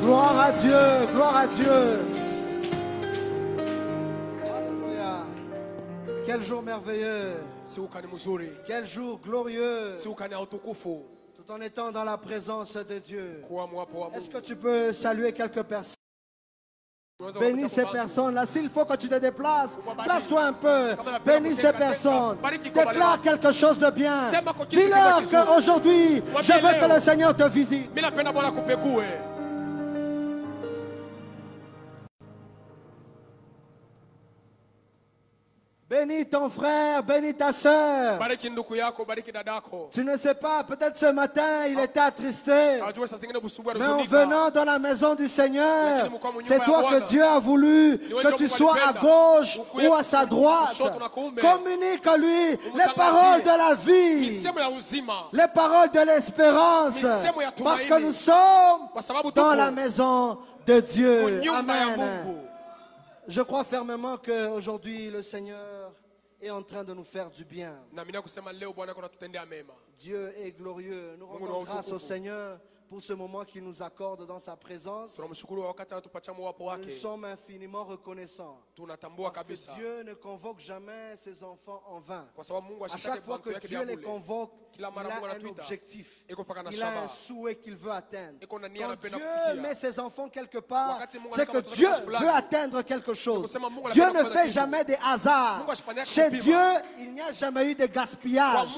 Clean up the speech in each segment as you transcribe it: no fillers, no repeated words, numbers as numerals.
Gloire à Dieu, gloire à Dieu. Alléluia. Quel jour merveilleux. Quel jour glorieux. Tout en étant dans la présence de Dieu. Est-ce que tu peux saluer quelques personnes? Bénis ces personnes-là. S'il faut que tu te déplaces, place-toi un peu. Bénis ces personnes. Déclare quelque chose de bien. Dis-leur qu'aujourd'hui, je veux que le Seigneur te visite. Bénis ton frère, bénis ta soeur. Tu ne sais pas, peut-être ce matin, il était attristé. Mais en venant dans la maison du Seigneur, c'est toi que Dieu a voulu que tu sois à gauche ou à sa droite. Communique à lui les paroles de la vie, les paroles de l'espérance. Parce que nous sommes dans la maison de Dieu. Amen. Je crois fermement qu'aujourd'hui, le Seigneur est en train de nous faire du bien. Dieu est glorieux. Nous rendons grâce au Seigneur pour ce moment qu'il nous accorde dans sa présence. Nous sommes infiniment reconnaissants. Parce que Dieu ne convoque jamais ses enfants en vain. À chaque fois que Dieu les convoque, il a un objectif. Il a un souhait qu'il veut atteindre. Quand Dieu met ses enfants quelque part, c'est que Dieu veut atteindre quelque chose. Dieu ne fait jamais des hasards. Chez Dieu, il n'y a jamais eu de gaspillage.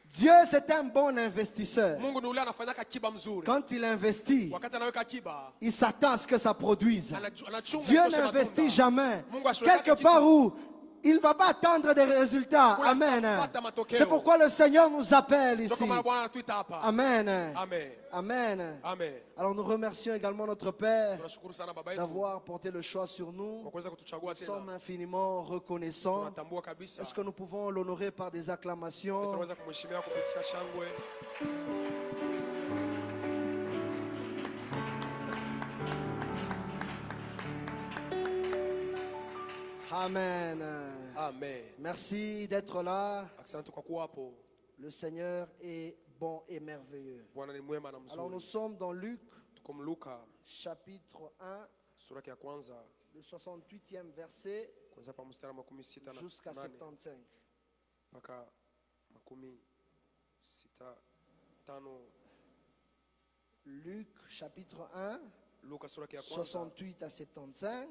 Dieu, c'est un bon investisseur. Quand il investit, il s'attend à ce que ça produise. Dieu n'investit jamais quelque part où il ne va pas attendre des résultats. Amen. C'est pourquoi le Seigneur nous appelle ici. Amen. Amen. Alors nous remercions également notre Père d'avoir porté le choix sur nous. Nous sommes infiniment reconnaissants. Est-ce que nous pouvons l'honorer par des acclamations? Amen. Amen. Merci d'être là. Le Seigneur est bon et merveilleux. Alors nous sommes dans Luc, chapitre 1, le 68e verset jusqu'à 75. Luc, chapitre 1, 68 à 75.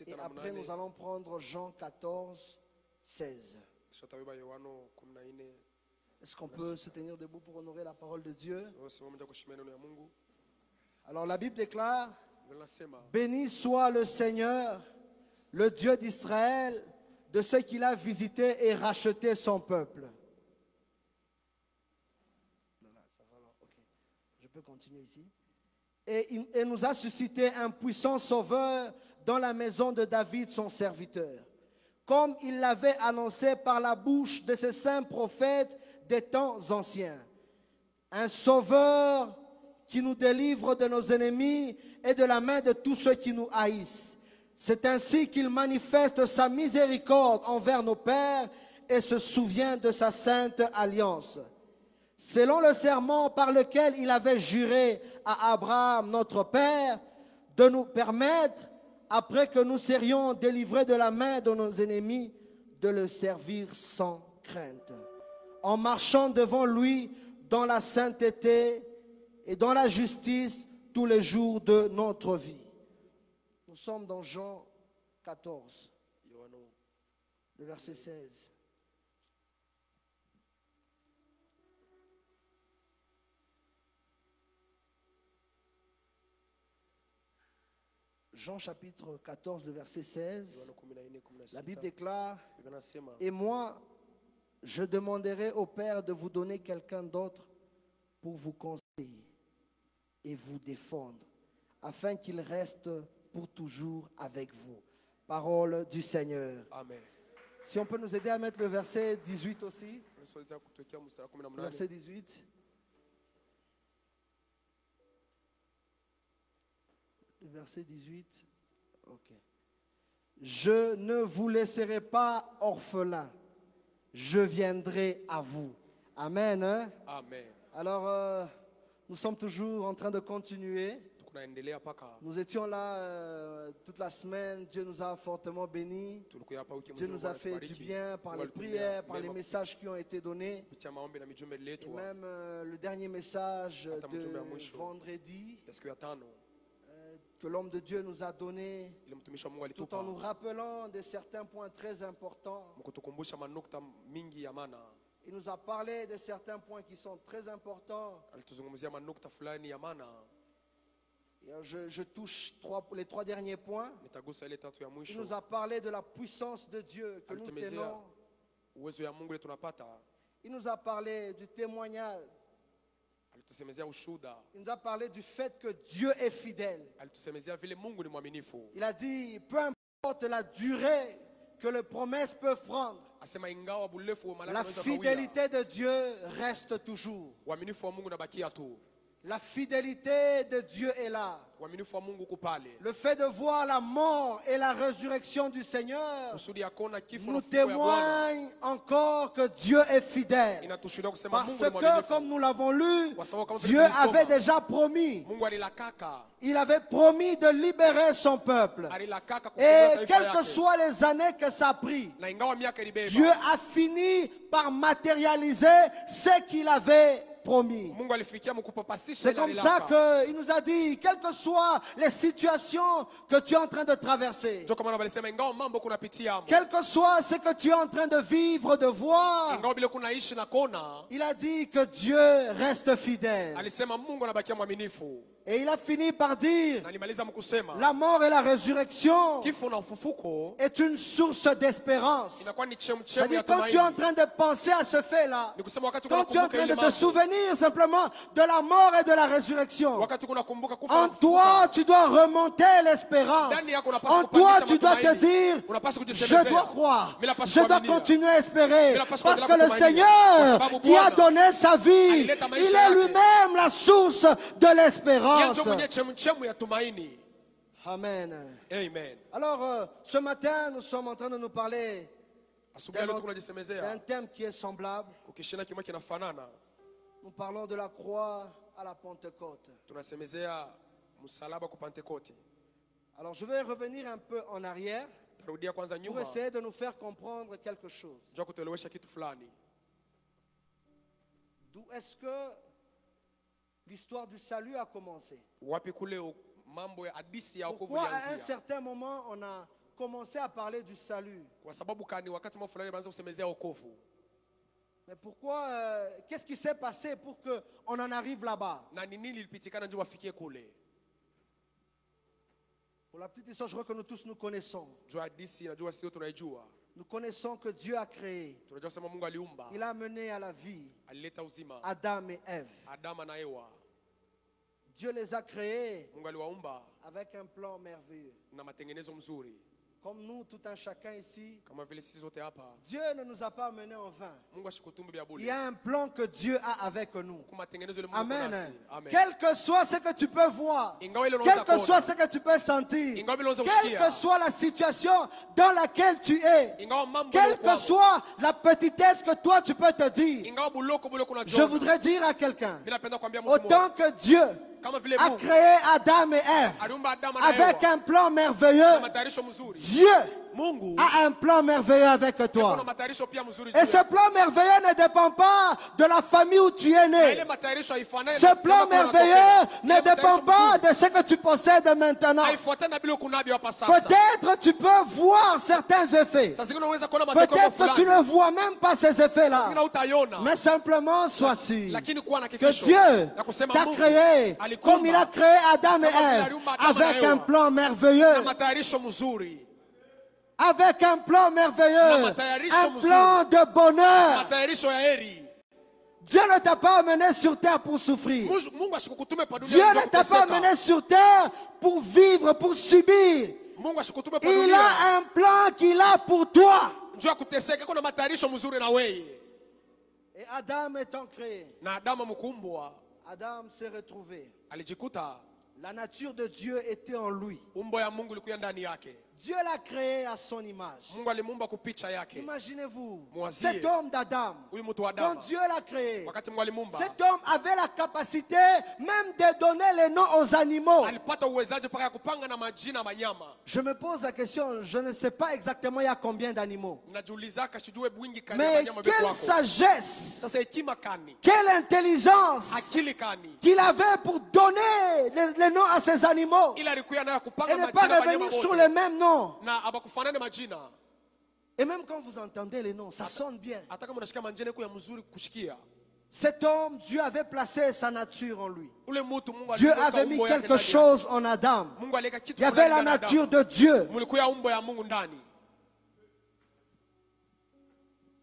Et après nous allons prendre Jean 14, 16. Est-ce qu'on peut se tenir debout pour honorer la parole de Dieu? Alors la Bible déclare: béni soit le Seigneur, le Dieu d'Israël, de ce qu'il a visité et racheté son peuple. Je peux continuer ici. Et nous a suscité un puissant sauveur dans la maison de David, son serviteur, comme il l'avait annoncé par la bouche de ses saints prophètes des temps anciens. Un sauveur qui nous délivre de nos ennemis et de la main de tous ceux qui nous haïssent. C'est ainsi qu'il manifeste sa miséricorde envers nos pères et se souvient de sa sainte alliance. Selon le serment par lequel il avait juré à Abraham, notre père, de nous permettre, après que nous serions délivrés de la main de nos ennemis, de le servir sans crainte, en marchant devant lui dans la sainteté et dans la justice tous les jours de notre vie. Nous sommes dans Jean 14, le verset 16. Jean chapitre 14, le verset 16, la Bible déclare: et moi, je demanderai au Père de vous donner quelqu'un d'autre pour vous conseiller et vous défendre, afin qu'il reste pour toujours avec vous. Parole du Seigneur. Amen. Si on peut nous aider à mettre le verset 18 aussi. Verset 18. Le verset 18. Ok. Je ne vous laisserai pas orphelin. Je viendrai à vous. Amen. Hein? Amen. Alors, Nous sommes toujours en train de continuer. tunaendelea paka Nous étions là toute la semaine. Dieu nous a fortement bénis. tulikuwa hapa wiki Dieu mzima. nous a fait du bien par les prières, par les messages qui ont été donnés. kupitia maombi na mijumbe Et ililetwa même le dernier message Hata mjumbe wa de mwisho. vendredi ya siku ya tano, que l'homme de Dieu nous a donné, ile mtumishi wa Mungu tout en nous alitupa rappelant de certains points très importants. mkutukumbusha manukta mingi ya maana. Il nous a parlé de certains points qui sont très importants. Alituzungumzia manukta fulani ya maana. Et je touche les trois derniers points. Nitagusa ile tatu ya Il mwisho. nous a parlé de la puissance de Dieu que nous tenons. Uwezo ya Mungu ile tunapata. Il nous a parlé du témoignage. Alitusemezea ushuda. Il nous a parlé du fait que Dieu est fidèle. Alitusemezea vile Mungu ni mwaminifu. Il a dit, peu importe la durée que les promesses peuvent prendre, Asema ingawa burefu wa malaka la unaweza kawia, fidélité de Dieu reste toujours. uaminifu wa Mungu unabakia tu. La fidélité de Dieu est là. Uaminifu wa Mungu uko pale. Le fait de voir la mort et la résurrection du Seigneur Kusudi ya kuona kifo na nous ufufuo ya Bwana témoigne encore que Dieu est fidèle. inatushuhudia kusema Parce Mungu ni que, mwaminifu. comme nous l'avons lu, Kwa sababu kama vile Dieu tulisoma, avait déjà promis. Mungu alilakaka. Il avait promis de libérer son peuple. Alilakaka Et kukomboa taifa quelles que yake. soient les années que ça a pris, Na ingawa miaka ilibeba, Dieu a fini par matérialiser ce qu'il avait promis. Mungu alifikia mkupapasisha C'est ile comme ça alilaka. qu'il nous a dit, quelles que soient les situations que tu es en train de traverser, Ndio kama walisema ingawa mambo kunapitia amo, quel que soit ce que tu es en train de vivre, de voir, ingawa bila kunaishi na kona, il a dit que Dieu reste fidèle. alisema Mungu anabakia mwaminifu. Et il a fini par dire, Na alimaliza mkusema la mort et la résurrection kifo na ufufuko est une source d'espérance. inakuwa ni chemchemu C'est-à-dire ya quand tu es en tumaini. train de penser à ce fait-là, Ni kusema wakati quand tu es en unakumbuka train ile de te mambo, souvenir simplement de la mort et de la résurrection, wakati unakumbuka kufa na en toi kufufuka, tu dois remonter l'espérance. ndani yako unapaswa En toi kupandisha tu dois te matumaini. dire, Unapaswa je kujisemezea, dois croire, mimi napaswa je dois kuaminia. continuer à espérer. Mimi napaswa Parce que kuendelea le kutumainia. Seigneur Kwa sababu qui a Bwana donné sa vie, alileta il maisha est yake. lui-même la source de Yeye l'espérance. ndio mwenye chemchemu ya tumaini. Amen. Amen. Alors, ce matin, nous sommes en train de nous parler Asubuhi leo tunajisemezea d'un thème qui est semblable. kukishina kimwe kinafanana. Nous parlons de la croix à la Pentecôte. Tunasemezea msalaba kwa Pentekote. Alors, je vais revenir un peu en arrière Tarudia kwanza pour nyuma, essayer de nous faire comprendre quelque chose. njoo kutuelewesha kitu fulani. D'où est-ce que l'histoire du salut a commencé? Wapi kule mambo ya hadisi ya wokovu Pourquoi à un ilianzia? certain moment on a commencé à parler du salut? Kwa sababu kani wakati mambo fulani wanaanza kusemezea wokovu. Mais pourquoi, qu'est-ce qui s'est passé pour qu'on en arrive là-bas? Na ni nini ilipitikana ndio wafikie kule? Pour la petite histoire, je crois que nous tous nous connaissons. Jua hadisi najua sio tunaijua. Nous connaissons que Dieu a créé. Tunajua sema Mungu aliumba, Il a mené à la vie alileta uzima Adam et Ève. Adama na Ewa. Dieu les a créés Mungu aliwaumba avec un plan merveilleux. na matengenezo mzuri. Comme nous, tout un chacun ici, Kama vile sisi zote hapa, Dieu ne nous a pas menés en vain. Mungu ashikutumbi bia Il bure. y a un plan que Dieu a avec nous. Kwa matengenezo ile Mungu ako Amen. nasi. Amen. Quel que soit ce que tu peux voir, Ingawa ile quel unaweza que soit kuona, ce que tu peux sentir, ingawa ile unaweza quelle kusikia, que soit la situation dans laquelle tu es, ingawa mambo quelle yalikuwa, que soit la petitesse que toi tu peux te dire, ingawa buloko bule kuna je jona. voudrais dire à quelqu'un, Mimi napenda kuambia mtu mmoja, autant que Dieu kama vile a Mungu créé Adam et Ève aliumba Adama na avec Ewa un plan na merveilleux, matayarisho mzuri, Dieu Mungu a un plan merveilleux avec kuna toi. matayarisho pia mzuri. Et ce plan merveilleux ne dépend pas de la famille où tu es Na ile né. matayarisho haifanani. Ce plan merveilleux ne dépend pas de ce que tu possèdes maintenant. haifuatani na bila kunabia hapa sasa. Peut-être tu peux voir certains effets. Sasa zingine unaweza kuona matokeo Peut-être que tu fulani. ne vois même pas ces effets-là. Zingine utaiona. Mais simplement, sois sûr Lakini kuwa na que hakikisho Dieu na kusema t'a Mungu créé alikumba comme il a créé Adam et Kama vile Ève aliumba Adamu na avec Ewa. un plan na merveilleux. matayarisho mzuri. Avec un plan merveilleux. matayarisho Un mzuri. plan de bonheur. Matayarisho ya heri. Dieu ne t'a pas amené sur terre pour souffrir. Mungu ashikukutume pa dunia Dieu ili ne t'a pas kuteseka. amené sur terre pour vivre, pour subir. Mungu ashikutume pa Il dunia a un plan qu'il a pour toi. njoo kuteseka. Kuna matayarisho mzuri na wewe. Et Adam étant créé, Na Adamu mkumbwa Adam s'est retrouvé. alijikuta La nature de Dieu était en lui. umbo ya Mungu ilikuwa ndani yake. Dieu l'a créé à son image. Mungu alimuumba kupicha yake. Imaginez-vous, Mwazie. cet homme d'Adam, Huyu mtu wa quand Adama, Dieu l'a créé, wakati Mungu alimuumba, cet homme avait la capacité même de donner les noms aux animaux. alipata uwezaji mpaka ya kupanga na majina ya wanyama. Je me pose la question, je ne sais pas exactement il y a combien d'animaux. Najiulizaka sijue wingi kani ya Mais wanyama beko quelle wako. sagesse, Sasa hekima kani? quelle intelligence Akili kani? qu'il avait pour donner les noms à ces animaux Ila alikuwa nayo et kupanga ne pas majina ya wanyama revenir sur wote. les mêmes noms. Na abakufanane majina. Et même quand vous entendez les noms, ça sonne bien. Hata kama unashika manjene kwa mzuri kushikia. Cet homme, Dieu avait placé sa nature en lui. Ule mtu Mungu Dieu aliweka avait mis umbo yake quelque ndani chose en Adam. yake. Mungu aliweka kitu Il y avait la fulani ndani ya nature Adamu. de Dieu. Mulikuwa umbo ya Mungu ndani.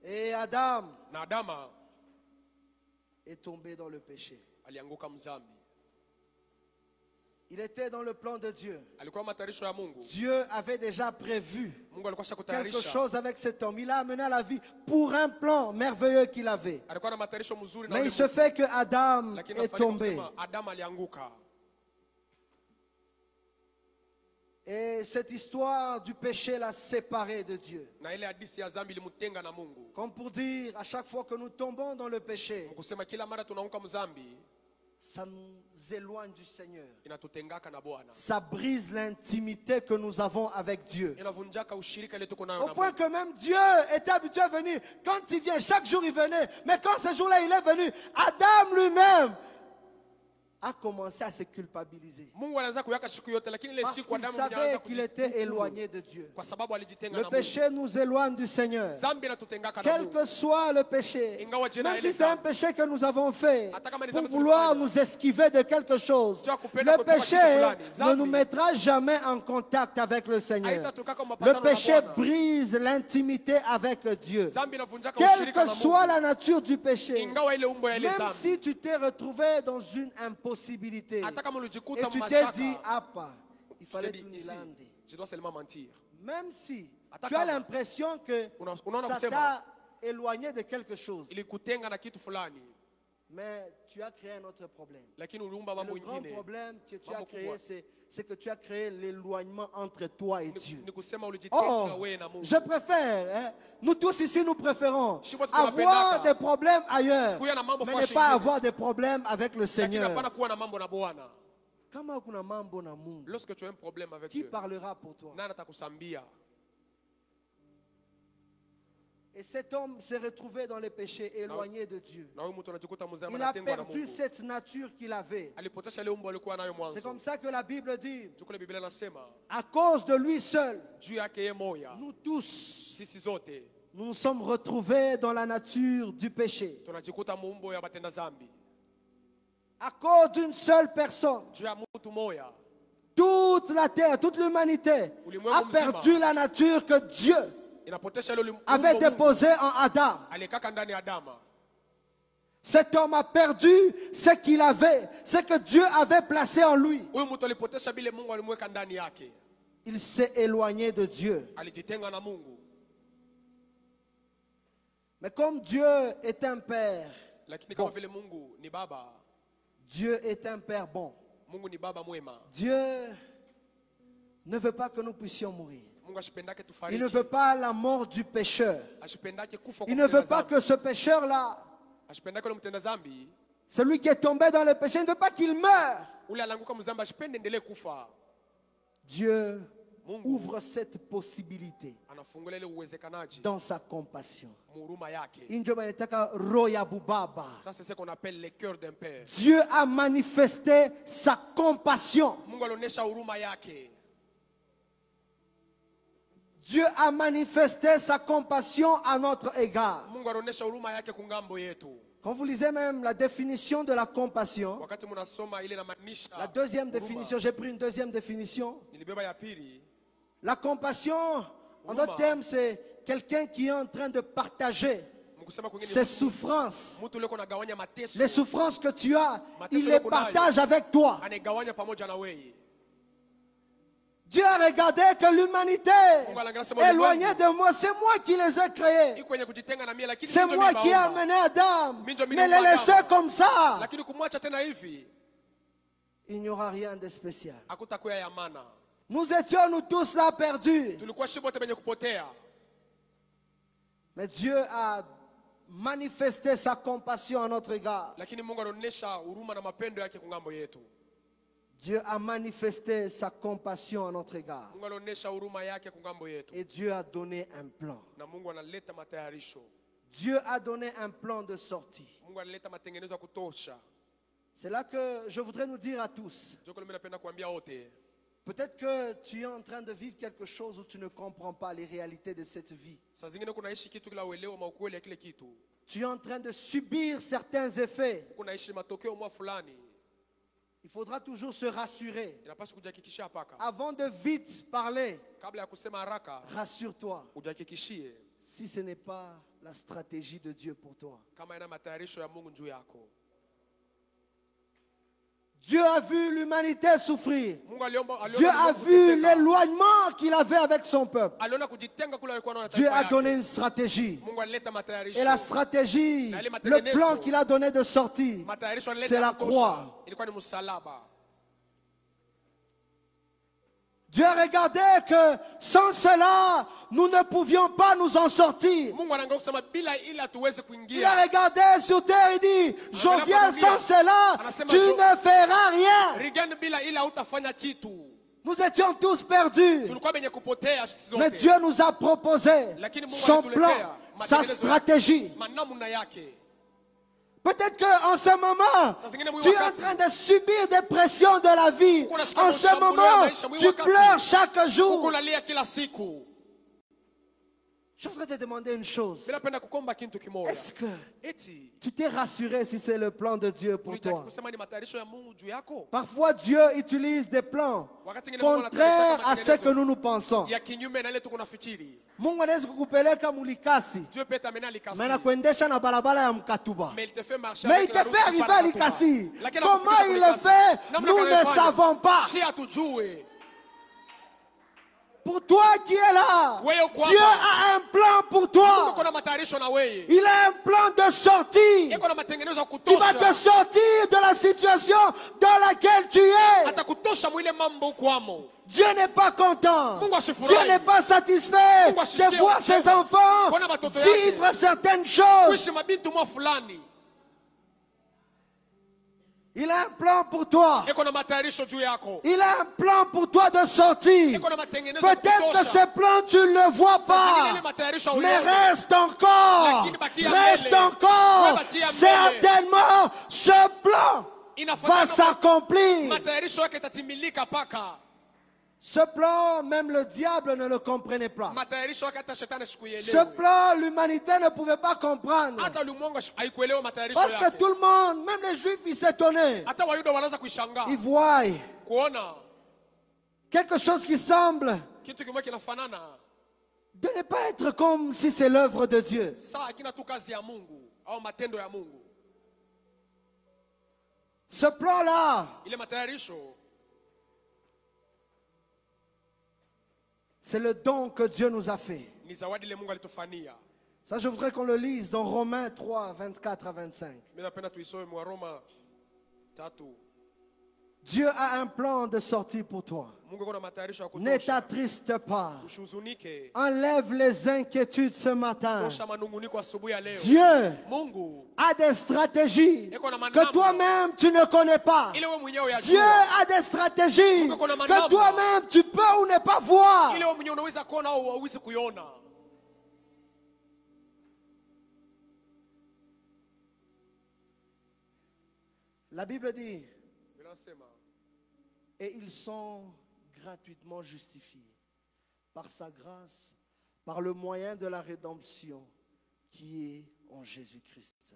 Et Adam Na Adama est tombé dans le péché. alianguka mzambi. Il était dans le plan de Dieu. Alikuwa matayarisho ya Mungu. Dieu avait déjà prévu Mungu alikuwa quelque shakutayarisha. chose avec cet homme. Il l'a amené à la vie pour un plan merveilleux qu'il avait. Alikuwa na matayarisho mzuri na Mais ule il se mtu. fait que Adam Lakini est afanyika tombé. kusema Adam alianguka. Et cette histoire du péché l'a séparé de Dieu. Na ile hadithi ya dhambi ilimtenga na Mungu. Comme pour dire, à chaque fois que nous tombons dans le péché, Kusema kila mara tunaanguka mzambi ça nous éloigne du Seigneur. inatutengaka na Bwana. Ça brise l'intimité que nous avons avec Dieu. Inavunjaka ushirika ile tuko nayo Au na point Mungu. que même Dieu était habitué à venir. Quand il vient, chaque jour il venait. Mais quand ce jour-là il est venu, Adam lui-même a commencé à se culpabiliser. Mungu anaanza kuyaka siku yote lakini ile Parce siku qu'il Adamu savait anaanza qu'il était éloigné de Dieu. kwa sababu alijitenga Le na Mungu. péché nous éloigne du Seigneur. Dhambi inatutengaka na Quel Mungu. que soit le péché, Ingawa jina même ile si c'est un dhambi. péché que nous avons fait Hata kama ni pour dhambi vouloir tulifanya. nous esquiver de quelque chose, Tu as coupé na le kuepuka péché kitu fulani. ne Dhambi. nous mettra jamais en contact avec le Seigneur. Haitatoka kwa Le mapatano na péché Bwana. brise l'intimité avec Dieu. Dhambi inavunjaka Quelle ushirika que na soit Mungu. la nature du péché, Ingawa ile umbo ya ile même dhambi. si tu t'es retrouvé dans une impossibilité Hata kama et ulijikuta tu t'es mashaka. dit, ah pas, il Tu fallait t'es tout dit ici, nilander. je dois seulement mentir. Même si Hata tu as kama. l'impression que Unaona ça kusema. t'a éloigné de quelque chose, Ilikutenga na kitu fulani. mais tu as créé un autre problème. Lakini uliumba Et mambo le grand ingine. problème que tu as Mambo créé, kubwa. c'est que tu as créé l'éloignement entre toi et Dieu. Ni kusema ulijitenga Oh, wewe na Mungu. je préfère, hein, nous tous ici, nous préférons Si watu avoir tunapendaka. des problèmes ailleurs, Kuya na mambo mais fashi ne pas ingine. avoir des problèmes avec le Lakini Seigneur. hapana kuwa na mambo na Bwana. Kama kuna mambo na Mungu, Lorsque tu as un problème avec qui Dieu, parlera pour toi? nani atakusambia? Et cet homme s'est retrouvé dans les péchés, éloigné de Dieu. Na huyu mtu anajikuta mzee Il a anatengwa na perdu Mungu. cette nature qu'il avait. Alipotesha ile umbo alikuwa nayo C'est mwanzo. comme ça que la Bible dit, Tuko ile Biblia inasema à cause de lui seul, juu yake yeye moya. nous tous, Sisi zote nous nous sommes retrouvés dans la nature du péché. tunajikuta muumbo ya batenda zambi. À cause d'une seule personne, Juu ya mtu moya toute la terre, toute l'humanité a perdu la nature que Dieu inapotesha ile avait umbo Mungu déposée en Adam. alikaka ndani ya Adama. Cet homme a perdu ce qu'il avait, ce que Dieu avait placé en lui. Huyu mtu alipotesha bile Mungu alimweka ndani yake. Il s'est éloigné de Dieu. Alijitenga na Mungu. Mais comme Dieu est un Père, Lakini kama bon, vile Mungu ni baba, Dieu est un Père bon. Mungu ni baba mwema. Dieu ne veut pas que nous puissions mourir. Mungu ashipendake Il tufariki. ne veut pas la mort du pécheur. Ashipendake kufa kwa Il ne veut mtenda pas zambi. que ce pécheur-là, Ashipendake ule mtenda zambi, celui qui est tombé dans le péché, il ne veut pas qu'il meure. ule alanguka mzambi ashipende endelee kufa. Dieu Mungu ouvre cette possibilité anafungula ile uwezekanaji dans sa compassion. muruma yake. Injo banataka roho ya bubaba. Ça c'est ce qu'on appelle le cœur d'un père. Dieu a manifesté sa compassion. Mungu alionyesha huruma yake. Dieu a manifesté sa compassion à notre égard. Mungu alionyesha huruma yake kungambo yetu. Quand vous lisez même la définition de la compassion, Wakati mnasoma ile inamaanisha la deuxième huruma. définition, j'ai pris une deuxième définition. Nilibeba ya pili. La compassion, en d'autres termes, c'est quelqu'un qui est en train de partager Mkusema kwingine ses souffrances. mtu leko nagawanya mateso. Les souffrances que tu as, Mateso il les yako nayo. partage avec toi. Anegawanya pamoja na wewe. Dieu a regardé que l'humanité Mungu anaangalia sema éloignée de moi, c'est moi qui les ai créés. iko kwenye kujitenga na mimi lakini C'est mimi moi ndio qui ai nimewaumba. amené Adam. Mimi ndio Mais nimeumba les laisser Adamu. comme ça, Lakini kumwacha tena hivi il n'y aura rien de spécial. hakutakuwa ya maana. Nous étions nous tous là perdus. Tulikuwa sisi wote wenye kupotea. Mais Dieu a manifesté sa compassion à notre égard. Lakini Mungu anaonyesha huruma na mapendo yake kwa ngambo yetu. Dieu a manifesté sa compassion à notre égard. Mungu anaonyesha huruma yake kwa ngambo yetu. Et Dieu a donné un plan. Na Mungu analeta matayarisho. Dieu a donné un plan de sortie. Mungu analeta matengenezo ya kutosha. C'est là que je voudrais nous dire à tous. Joko mimi napenda kuambia wote. Peut-être que tu es en train de vivre quelque chose où tu ne comprends pas les réalités de cette vie. Saa zingine kunaishi kitu kila uelewa maukweli ya kile kitu. Tu es en train de subir certains effets. Kunaishi matokeo mwa fulani. Il faudra toujours se rassurer. Inapaswa kujihakikishia hapaka. Avant de vite parler, Kabla ya kusema haraka, rassure-toi. ujihakikishie Si ce n'est pas la stratégie de Dieu pour toi. kama ina matayarisho ya Mungu juu yako. Dieu a vu l'humanité souffrir. Mungu aliomba Dieu a vu l'éloignement qu'il avait avec son peuple. aliona kujitenga kule alikuwa na Dieu taifa a yake. donné une stratégie. Mungu alileta matayarisho. Et la stratégie, le plan qu'il a donné de sortie, Matayarisho alileta c'est la kutosha. croix. Ilikuwa ni msalaba. Dieu a regardé que sans cela, nous ne pouvions pas nous en sortir. Mungu anaangalia kusema bila ila tuweze Il a kuingia. regardé sur terre et dit, Joviel, sans cela, tu ne feras rien. Rigani bila ila hutafanya kitu. Nous étions tous perdus. Tulikuwa benye kupotea sisi Mais zote. Dieu nous a proposé Lakini Mungu son alituletea plan, sa matengenezo stratégie. manamna yake. Peut-être qu'en ce moment, tu es en train de subir des pressions de la vie. En ce moment, tu pleures chaque jour. Ukulalia kila siku. Je voudrais te demander une chose. Mimi napenda kukomba kitu kimoja. Est-ce que Eti tu t'es rassuré si c'est le plan de Dieu pour toi? kusema ni matayarisho ya Mungu juu yako. Parfois, Dieu utilise des plans Wakati mwingine Mungu contraires anatayarisha à ce que nous nous pensons. ya kinyume na ile tuko nafikiri. Mungu anaweza kukupeleka mulikasi, Dieu peut t'amener à Likasi. mais nakuendesha na barabara ya Mkatuba. Mais il te fait marcher Mais avec il la te route fait qui arriver part à à Katuba. Likasi. Lakini Comment anakufikisha il kwa le Likasi. fait? Namna Nous gani ne anafanya? savons pas. Si hatujui. Pour toi qui es là, Wewe uko hapa. Dieu a un plan pour Mungu toi. kuna matayarisho na wewe. Il a un plan de sortie. Iko na matengenezo ya Qui va te kutosha. sortir de la situation dans laquelle tu es. Atakutosha mwile mambo ukwamo. Dieu n'est pas content. Mungu asifurahi. Dieu n'est pas satisfait Mungu asisikie de voir ses kusema. enfants Kuona watoto yake. vivre certaines choses. Kuishi mabintu mwa fulani. Il a un plan pour toi. Iko na matayarisho juu yako. Il a un plan pour toi de sortir. Iko na matengenezo ya Peut-être que kutosha. ce plan, tu ne le vois Saa zingine ile pas. matayarisho Mais hauyaoni. reste encore. Lakini bakia Reste mbele. encore. Wewe bakia mbele. Certainement, ce plan Inafuatana va na s'accomplir. matayarisho yake itatimilika paka. Ce plan, même le diable ne le comprenait pas. Matayarisho yake hata shetani Ce sikuielewe. plan, l'humanité ne pouvait pas comprendre. Hata ulimwengu haikuelewa matayarisho Parce que yake. tout le monde, même les juifs, ils s'étonnaient. Hata Wayuda wanaanza kuishangaa. Ils voient Kuona quelque chose qui semble kitu kimoja kinafanana. de ne pas être comme si c'est l'œuvre de Dieu. Saa hakina tu kazi ya Mungu au matendo ya Mungu. Ce plan-là, Ile matayarisho c'est le don que Dieu nous a fait. ni zawadi ile Mungu alitufania. Ça, je voudrais qu'on le lise dans Romains 3, 24 à 25. Mimi napenda tuisome mwa Roma 3. Dieu a un plan de sortie pour toi. Mungu kuna matayarisho ya Ne kutosha. t'attriste pas. Usihuzunike. Enlève les inquiétudes ce matin. Tosha manunguniko asubuhi ya leo. Dieu Mungu a des stratégies iko na que maneno. toi-même tu ne connais pas. Ile wewe mwenyewe Dieu yajua. a des stratégies Mungu kuna que maneno. toi-même tu peux ou ne pas voir. Ile wewe mwenyewe unaweza kuona au hauwezi kuiona. La Bible dit, Biblia inasema et ils sont gratuitement justifiés par sa grâce, par le moyen de la rédemption qui est en Jésus-Christ.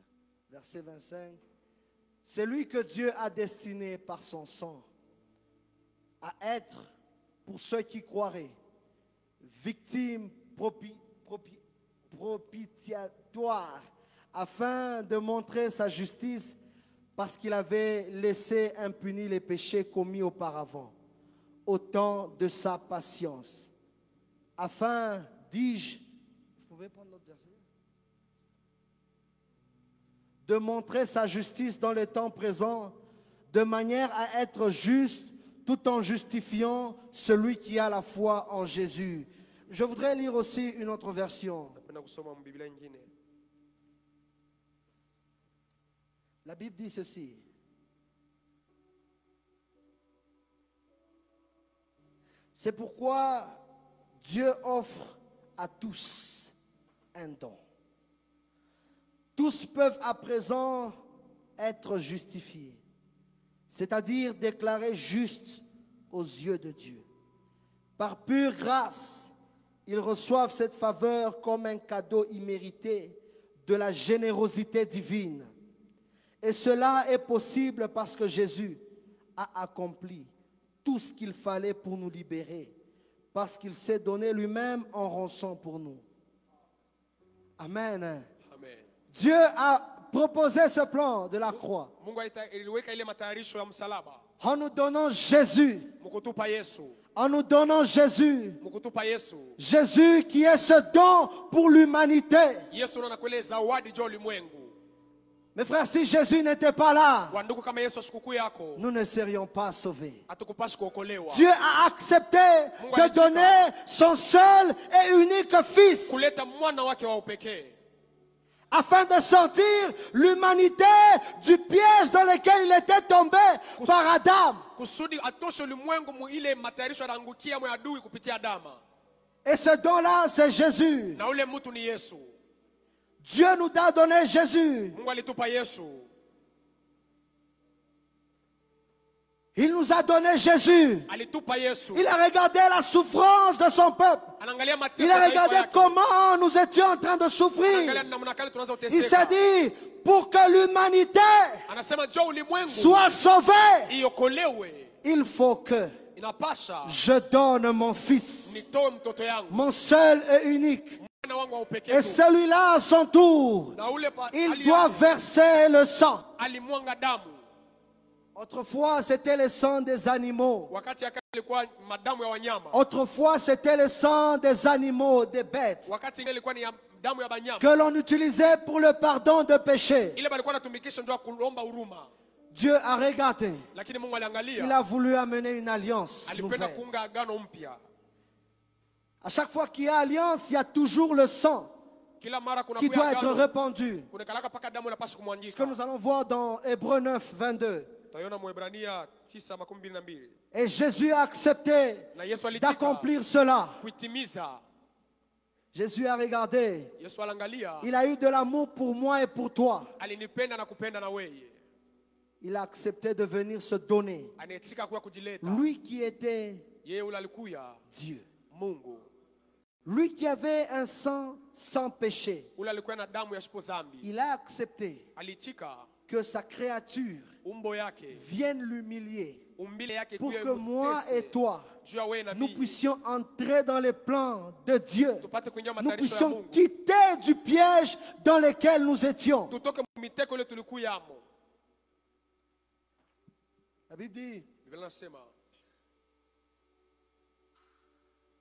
Verset 25. C'est lui que Dieu a destiné par son sang à être, pour ceux qui croiraient, victime propitiatoire, afin de montrer sa justice, parce qu'il avait laissé impunis les péchés commis auparavant, au temps de sa patience. Afin, dis-je, vous pouvez prendre l'autre verset, de montrer sa justice dans le temps présent, de manière à être juste tout en justifiant celui qui a la foi en Jésus. Je voudrais lire aussi une autre version. Napenda kusoma Biblia nyingine. La Bible dit ceci. C'est pourquoi Dieu offre à tous un don. Tous peuvent à présent être justifiés, c'est-à-dire déclarés justes aux yeux de Dieu. Par pure grâce, ils reçoivent cette faveur comme un cadeau immérité de la générosité divine. Et cela est possible parce que Jésus a accompli tout ce qu'il fallait pour nous libérer, parce qu'il s'est donné lui-même en rançon pour nous. Amen. Amen. Dieu a proposé ce plan de la croix Mungu aliweka ile matayarisho ya msalaba. en nous donnant Jésus, Mkutupa Yesu. en nous donnant Jésus, Mkutupa Yesu. Jésus qui est ce don pour l'humanité. Yesu ndo anakuelea zawadi juu ulimwengu. Mes frères, si Jésus n'était pas là, Wandugu, kama Yesu ashukukuu yako, nous ne serions pas sauvés. hatukupashi kuokolewa. Dieu a accepté de donner son seul et unique Fils Kuleta mwana wake wa upekee afin de sortir l'humanité du piège dans lequel il était tombé par Adam. kusudi atoshe ulimwengu mu ile matayarisho yanaangukia mwa adui kupitia Adama. Et ce don-là, c'est Jésus. Na ule mtu ni Yesu. Dieu nous a donné Jésus. Mungu alitupa Yesu. Il nous a donné Jésus. Alitupa Yesu. Il a regardé la souffrance de son peuple. Anaangalia mateso Il ya a taifa regardé yake. comment nous étions en train de souffrir. Anaangalia namna gani tunaweza Il s'est kuteseka. dit, pour que l'humanité Anasema juu ulimwengu soit sauvée, iokolewe, il faut que inapasha je donne mon Fils, nitoe mtoto yangu, mon seul et unique. mwana wangu wa upekee Et tu. celui-là, à son tour, Na ule il doit verser le sang. alimwanga damu. Autrefois, c'était le sang des animaux. Wakati yake ilikuwa madamu ya wanyama. Autrefois, c'était le sang des animaux, des bêtes, Wakati ile ilikuwa ni ya damu ya banyama. que l'on utilisait pour le pardon de péché. Ile balikuwa natumikisha ndio kulomba huruma. Dieu a regardé. Lakini Mungu Il aliangalia. a voulu amener une alliance Alipenda nouvelle. kuunga agano mpya. À chaque fois qu'il y a alliance, il y a toujours le sang Kila mara kuna qui kuya doit être agano. répandu. Kuna kalaka paka damu inapaswa Ce que kumwangika. nous allons voir dans Hébreux 9, 22. Tutaiona Mwebrania 9:22. Et Jésus a accepté Na Yesu alitika d'accomplir cela. kuitimiza. Jésus a regardé. Yesu aliangalia, Il a eu de l'amour pour moi et pour toi. alinipenda na kupenda na wewe. Il a accepté de venir se donner. Anayetika kuya kujileta. Lui qui était Yeye ule alikuya Dieu. Mungu. Lui qui avait un sang sans péché. Ule alikuwa na damu ya shipo zambi. Il a accepté Alitika que sa créature umbo yake, vienne l'humilier umbile yake pour kiwe que moi mtese. et toi, Juu ya wewe na nous mimi. puissions entrer dans les plans de Dieu. Tupate kuingia Nous matayarisho ya puissions Mungu. quitter du piège dans lequel nous étions. Tutoke miteko ile tulikuyamo. La Bible dit, Biblia inasema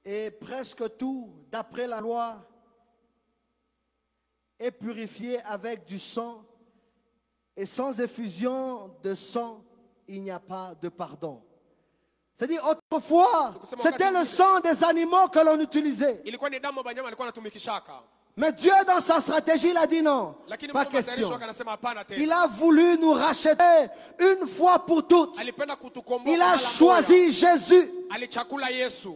et presque tout, d'après la loi, est purifié avec du sang, et sans effusion de sang, il n'y a pas de pardon. C'est-à-dire, autrefois, c'était le sang des animaux que l'on utilisait. ilikuwa ni damu ya banyama alikuwa anatumikishaka. Mais Dieu, dans sa stratégie, il a dit non, Lakini pas Mungu matayarisho question. yake anasema hapana Il tena. a voulu nous racheter une fois pour toutes. Alipenda kutukomboa. Il kwa a mara choisi moja. Jésus Alichakula Yesu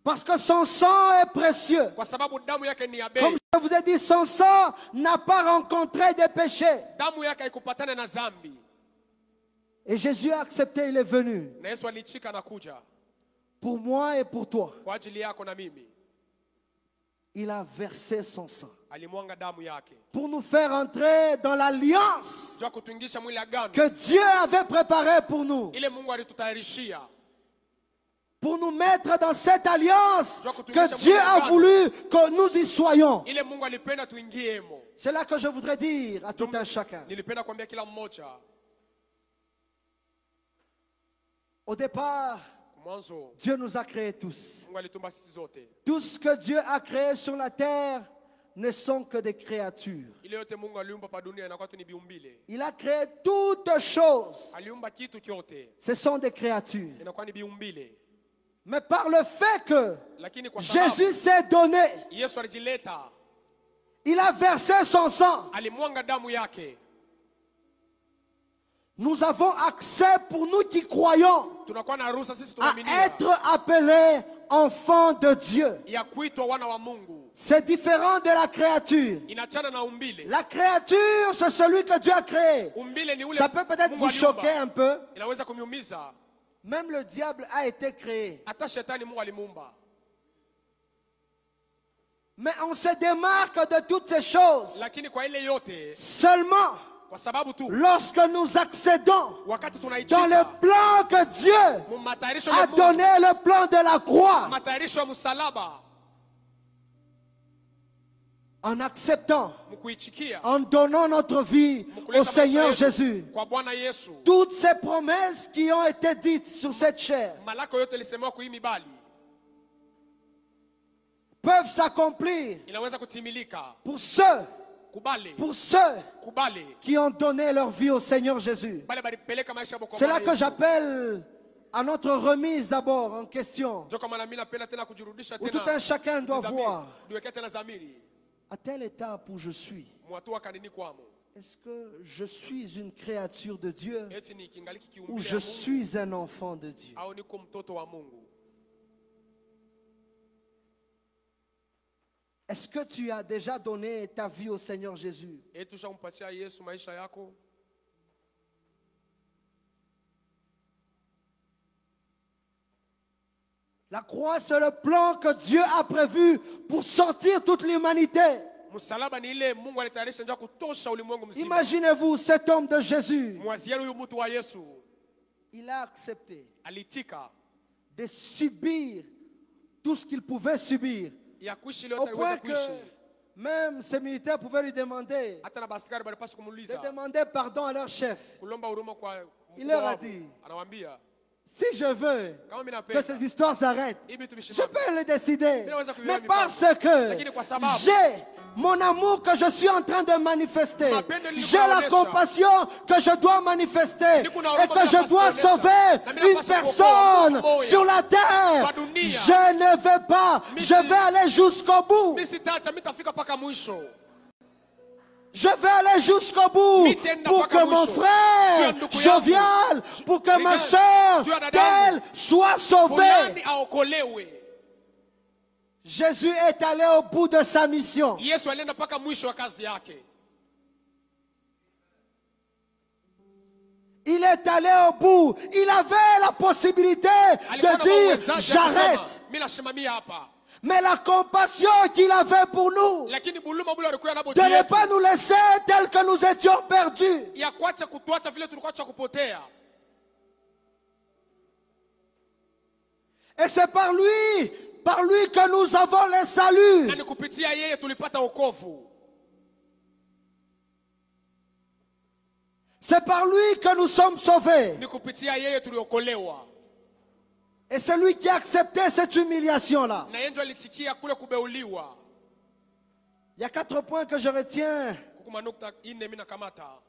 parce que son sang est précieux. kwa sababu damu yake ni ya Comme bei. je vous ai dit, son sang n'a pas rencontré de péché. Damu yake haikupatana na zambi. Et Jésus a accepté, il est venu Na Yesu alichika na kuja pour moi et pour toi. kwa ajili yako na mimi. Il a versé son sang Alimwanga damu yake. pour nous faire entrer dans l'alliance Jua kutuingisha mwili agano. que Dieu avait préparée pour nous. Ile Mungu alitutayarishia. Pour nous mettre dans cette alliance que Dieu a voulu que nous y soyons. Ile Mungu alipenda tuingiemo. C'est là que je voudrais dire à tout un chacun. Nilipenda kuambia kila mmoja. Au départ, Mwanzo Dieu nous a créés tous. Mungu alitumba sisi zote. Tout ce que Dieu a créé sur la terre ne sont que des créatures. Ile yote Mungu aliumba pa dunia inakuwa tu ni viumbile. Il a créé toutes choses. Aliumba kitu kyote Ce sont des créatures. inakuwa ni viumbile. Mais par le fait que Lakini kwa sababu Jésus s'est donné, Yesu alijileta, il a versé son sang. alimwanga damu yake. Nous avons accès, pour nous qui croyons, Tunakuwa na ruhusa sisi à tunaaminia être appelés enfants de Dieu. ya kuitwa wana wa Mungu. C'est différent de la créature. Inachana na umbile. La créature, c'est celui que Dieu a créé. Umbile ni ule Ça peut peut-être Mungu vous choquer aliumba. un peu. Inaweza kumiumiza. Même le diable a été créé. Hata shetani Mungu alimuumba. Mais on se démarque de toutes ces choses Lakini kwa ile yote seulement kwa sababu tu lorsque nous accédons wakati dans le tunaitika plan que Dieu mu matayarisho a ya Mungu, donné, le plan de la croix, matayarisho ya msalaba, en acceptant, mkuichikia en donnant notre vie au Seigneur Jésus. kwa Bwana Yesu. Toutes ces promesses qui ont été dites sur cette chair Malako yote lisemewa kuhimi bali peuvent s'accomplir inaweza kutimilika. pour ceux Kubali, kubali. qui ont donné leur vie au Seigneur Jésus. Bale balipeleka maisha yao kwa C'est là Bwana que Yesu. j'appelle à notre remise d'abord en question. Ndio kama mimi napenda tena kujirudisha Où tout un tena. chacun doit voir Niweke tena zamiri. à tel étape où je suis. Mwatu wa kanini kwamo. Est-ce que je suis une créature de Dieu Eti ni kingaliki ou kiumbile je ya Mungu suis un enfant de Dieu? au niko mtoto wa Mungu? Est-ce que tu as déjà donné ta vie au Seigneur Jésus? Eti ushampatia Yesu maisha yako? La croix, c'est le plan que Dieu a prévu pour sortir toute l'humanité. Msalaba ni ile Mungu alitayarisha njia kutosha ulimwengu mzima. Imaginez-vous cet homme de Jésus. Mwazieni huyu mtu wa Yesu Il a accepté alitika de subir tout ce qu'il pouvait subir. ya kuishi Au leo aliweza point kuishi. que même ces militaires pouvaient lui demander Hata na basikari balipaswa de kumuuliza demander pardon à leur chef. kulomba huruma kwa Il leur a wao. dit, Anawaambia si je veux kama mimi que napenda ces histoires s'arrêtent, hivi je tumeshimama. peux le décider. Mais parce Lakini que kwa sababu j'ai mon amour que je suis en train de manifester, mapendo j'ai la nilikuonyesha. compassion que je dois manifester Niko na et huruma que je napaswa dois kuonyesha. sauver Na mimi une napaswa kuokoa personne mtu mmoja. sur la terre. Kwa dunia. Je ne vais pas, je vais aller jusqu'au bout. Mimi sitaacha, mimi tafika paka mwisho. Je vais aller jusqu'au bout Mitenda pour mpaka que mon mwisho. frère Dieu ndugu yangu. jovial, pour que ma Regarde. soeur Dieu dada telle yangu. soit sauvée. Fulani aokolewe. Jésus est allé au bout de sa mission. Yesu alienda paka mwisho wa kazi yake. Il est allé au bout. Il avait la possibilité Alikuwa de na dire uwezaji wa kusema, j'arrête. mimi nasimamia hapa. Mais la compassion qu'il avait pour nous, Lakini buluma bule alikuwa nabo de ne pas nous laisser tel que nous étions perdus. ya kuacha kutuacha vile tulikuwa tuacha kupotea. Et c'est par lui que nous avons le salut. Na ni kupitia yeye tulipata wokovu. C'est par lui que nous sommes sauvés. Ni kupitia yeye tuliokolewa. Et c'est lui qui a accepté cette humiliation-là. Na yeye ndio alitikia kule kubeuliwa. Il y a 4 points que je retiens Kukuma nukta 4 mimi nakamata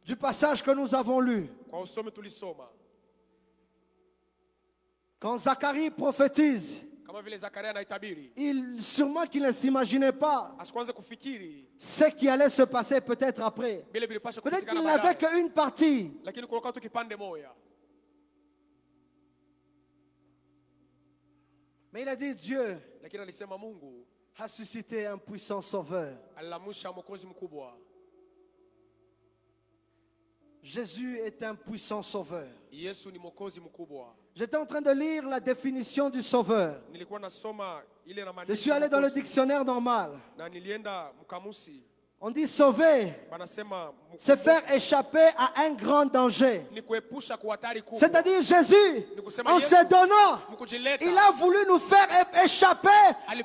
du passage que nous avons lu. kwa usomi tulisoma. Quand Zacharie prophétise, Kama vile Zakaria anaitabiri. sûrement qu'il ne s'imaginait pas Asikwanze kufikiri ce qui allait se passer peut-être après. vile vilipasha Peut-être kupitikana qu'il n'avait baadaye. qu'une partie. Lakini kulikuwa tu kipande moja. Mais il a dit Dieu Lakini alisema Mungu a suscité un puissant sauveur. alilamusha mwokozi mkubwa. Jésus est un puissant sauveur. Yesu ni mwokozi mkubwa. J'étais en train de lire la définition du sauveur. Nilikuwa nasoma ile na Je suis allé dans le dictionnaire normal. na nilienda mkamusi. On dit sauver, Banasema c'est faire échapper à un grand danger. ni kuepusha kwa hatari kubwa. C'est-à-dire Jésus, en se donnant, Mkujileta. il a voulu nous faire échapper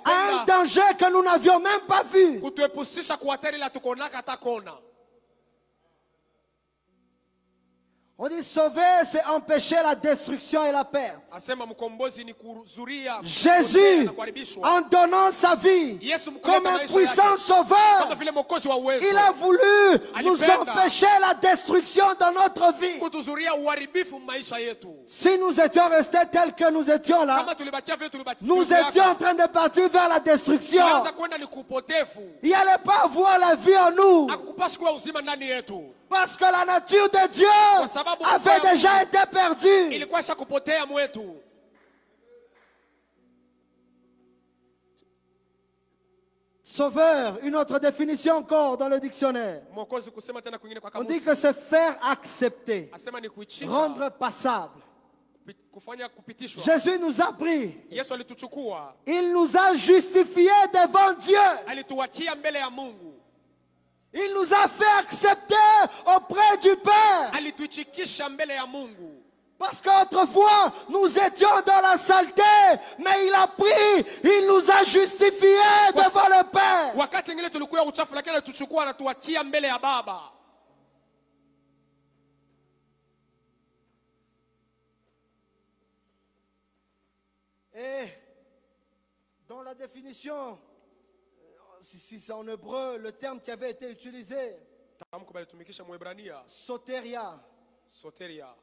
à un danger que nous n'avions même pas vu. Kutuepusisha kwa hatari la tukonaka hata kona. On dit sauver, c'est empêcher la destruction et la perte. Asema mkombozi ni kuzuia Jésus, na kuharibishwa. en donnant sa vie Yesu comme un maisha puissant yake, sauveur, kama vile mwokozi wa uwezo, il a voulu nous Alipenda. empêcher la destruction dans notre vie. kutuzuria uharibifu maisha yetu. Si nous étions restés tels que nous étions là, Kama tulibakia vile tulibakia, nous étions en train de partir vers la destruction. tunaanza kwenda ni kupotefu. Il n'y allait pas avoir la vie en nous. Hakupaswi kuwa uzima ndani yetu. Parce que la nature de Dieu avait déjà été perdue. Ilikuwa ishakupotea mwetu. Sauveur, une autre définition encore dans le dictionnaire. Mwokozi kusema tena kwingine kwa On dit kamusi. que c'est faire accepter, Asema ni kuichinga, rendre passable. kufanya kupitishwa. Jésus nous a pris. Yesu alituchukua, Il nous a justifiés devant Dieu. alituwakia mbele ya Mungu. Il nous a fait accepter auprès du Père. Alituchikisha mbele ya Mungu. Parce qu'autrefois, nous étions dans la saleté, mais il a pris, il nous a justifiés devant le Père. Wakati ngine tulikuwa uchafu, lakini alituchukua anatuwakia mbele ya Baba. Et dans la définition, si c'est en hébreu, le terme qui avait été utilisé, Tamko balitumikisha Mwebrania, soteria, soteria.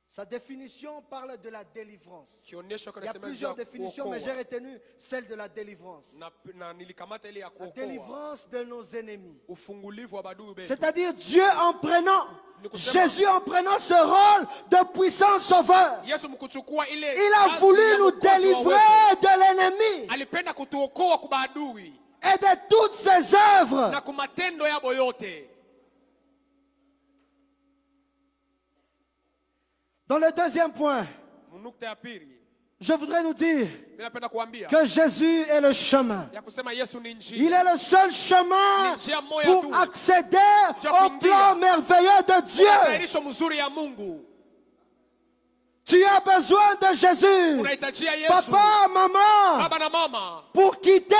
sa définition parle de la délivrance. Kionyesho Il y a kanasema plusieurs juu ya définitions, mais j'ai kuokoa. retenu celle de la délivrance. Na nilikamata ile ya La kuokoa. délivrance de nos ennemis. Ufungulivu wa badui betu. C'est-à-dire Dieu en prenant, Jésus en prenant ce rôle de puissant sauveur. Yesu mkuchukua ile Il a kazi voulu ya nous mwokozi wa délivrer uwezo. de l'ennemi Alipenda kutuokoa kwa badui et de toutes ses œuvres. na kumatendo yabo yote. Dans le deuxième point, Nukta ya pili, je voudrais nous dire ninapenda kuambia que Jésus est le chemin. ya kusema Yesu ni njia. Il est le seul chemin pour accéder au plan merveilleux de Dieu. Matayarisho mzuri ya Mungu. Tu as besoin de Jésus. Unahitajia Yesu. Papa, maman, Baba na mama, pour quitter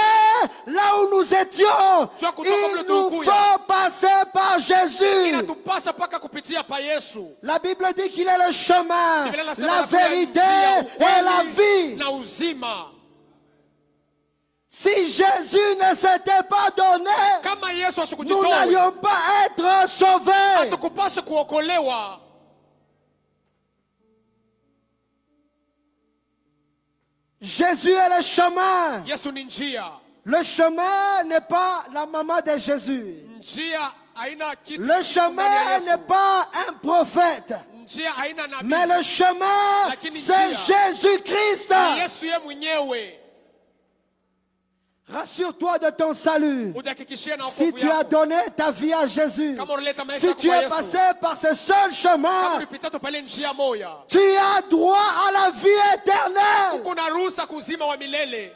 là où nous étions, il nous faut passer par Jésus. inatupasa paka kupitia pa Yesu. La Bible dit qu'il est le chemin, Biblia inasema la anakuja vérité njia, et la vie. na uzima. Si Jésus ne s'était pas donné, Kama Yesu nous asikujitoa, n'allions pas être sauvés. hatukupaswa kuokolewa. Jésus est le chemin. Yesu ni njia. Le chemin n'est pas la maman de Jésus. Njia haina kitu. Le chemin n'est pas un prophète. Njia haina nabii. Mais le chemin, Lakini c'est njia. Jésus-Christ. Ni Yesu ye mwenyewe. Rassure-toi de ton salut. Ujihakikishie na Si wokovu tu as yako. donné ta vie à Jésus, Kama unaleta maisha si yako tu kwa es Yesu, passé par ce seul kama chemin, ulipita tu pale njia moja, tu as droit à la vie éternelle. kuna ruhusa kuzima wa milele.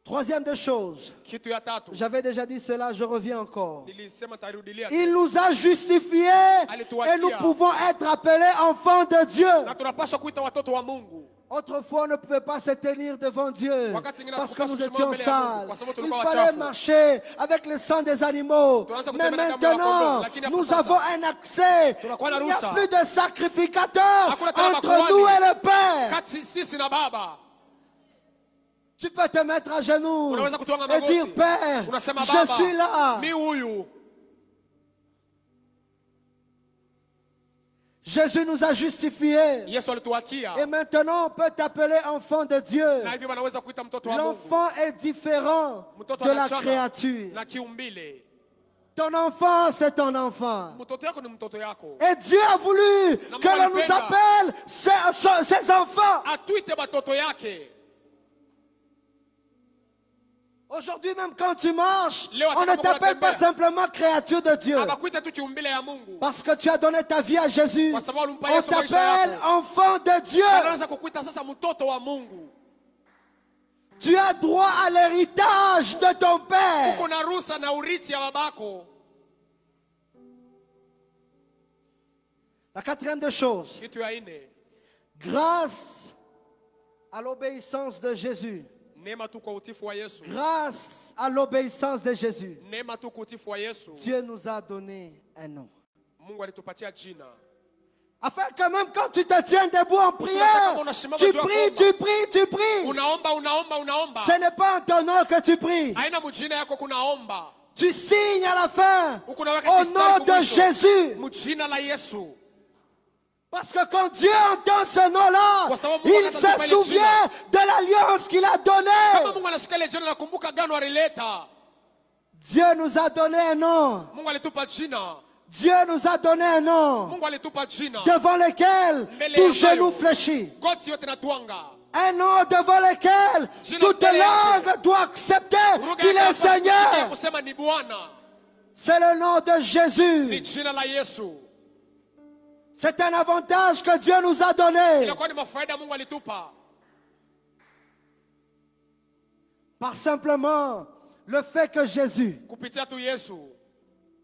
Troisième des choses, Kitu ya tatu, j'avais déjà dit cela, je reviens encore. nilisema tarudilia, Il nous a justifiés et nous pouvons être appelés enfants de Dieu. na tunapaswa kuita watoto wa Mungu. Autrefois, on ne pouvait pas se tenir devant Dieu parce que nous étions sales. Il Il fallait marcher avec le sang des animaux. Mais maintenant, nous avons un accès. Il n'y a plus de sacrificateur entre nous et le Père. Kati sisi na Baba. Tu peux te mettre à genoux Unaweza kutoa et magoti. dire, Père, Unasema je Baba, suis là. mi huyu. Jésus nous a justifiés. Yesu alituakia. Et maintenant, on peut t'appeler enfant de Dieu. Na hivyo wanaweza kuita mtoto wa Mungu. L'enfant est différent Mtoto de la anachana créature. na kiumbile. Ton enfant, c'est ton enfant. Mtoto yako ni mtoto yako. Et Dieu a voulu que l'on nous appelle ses enfants. Atuite batoto yake. Aujourd'hui, même quand tu marches, Leo on ne t'appelle pas atakapokuwa simplement créature de Dieu. Abakuita tu kiumbile ya Mungu. Parce que tu as donné ta vie à Jésus. Kwa sababu ulimpa On Yesu maisha t'appelle yako. enfant de Dieu. Anaanza kukuita sasa mtoto wa Mungu. Tu as droit à l'héritage de ton Père. Uko na ruhusa na urithi ya babako. La quatrième des choses, Kitu ya nne, grâce à l'obéissance de Jésus, Neema tu kwa utifu wa Yesu. grâce à l'obéissance de Jésus, Neema tu kwa utifu wa Yesu. Dieu nous a donné un nom. Mungu alitupatia jina. Afin que même quand tu te tiens debout en prière, tu pries, tu pries, tu pries. Unaomba, unaomba, unaomba. Ce n'est pas en ton nom que tu pries. Haina mujina yako kunaomba. Tu signes à la fin Ukunaweka au kistari nom de kumwisho. Jésus. Mujina la Yesu. Parce que quand Dieu entend ce nom-là, Kwa sababu il Mungu se anatupa ile souvient de l'alliance qu'il a Kama donnée. Mungu anashika ile jina nakumbuka gano alileta. Dieu nous a donné un nom. Mungu alitupa jina. Dieu nous a donné un nom Mungu alitupa jina. devant lequel Mbele tout ya genou moyo. fléchit. Goti yote natwanga. Un nom devant lequel Jina toute mbele yake. langue doit accepter Lugha qu'il ya est kwanza kusikia Seigneur. kusema ni Bwana. C'est le nom de Ni Jésus. jina la Yesu. C'est un avantage que Dieu nous a donné. Inakuwa ni mafaida Mungu alitupa. Par simplement le fait que Jésus Kupitia tu Yesu.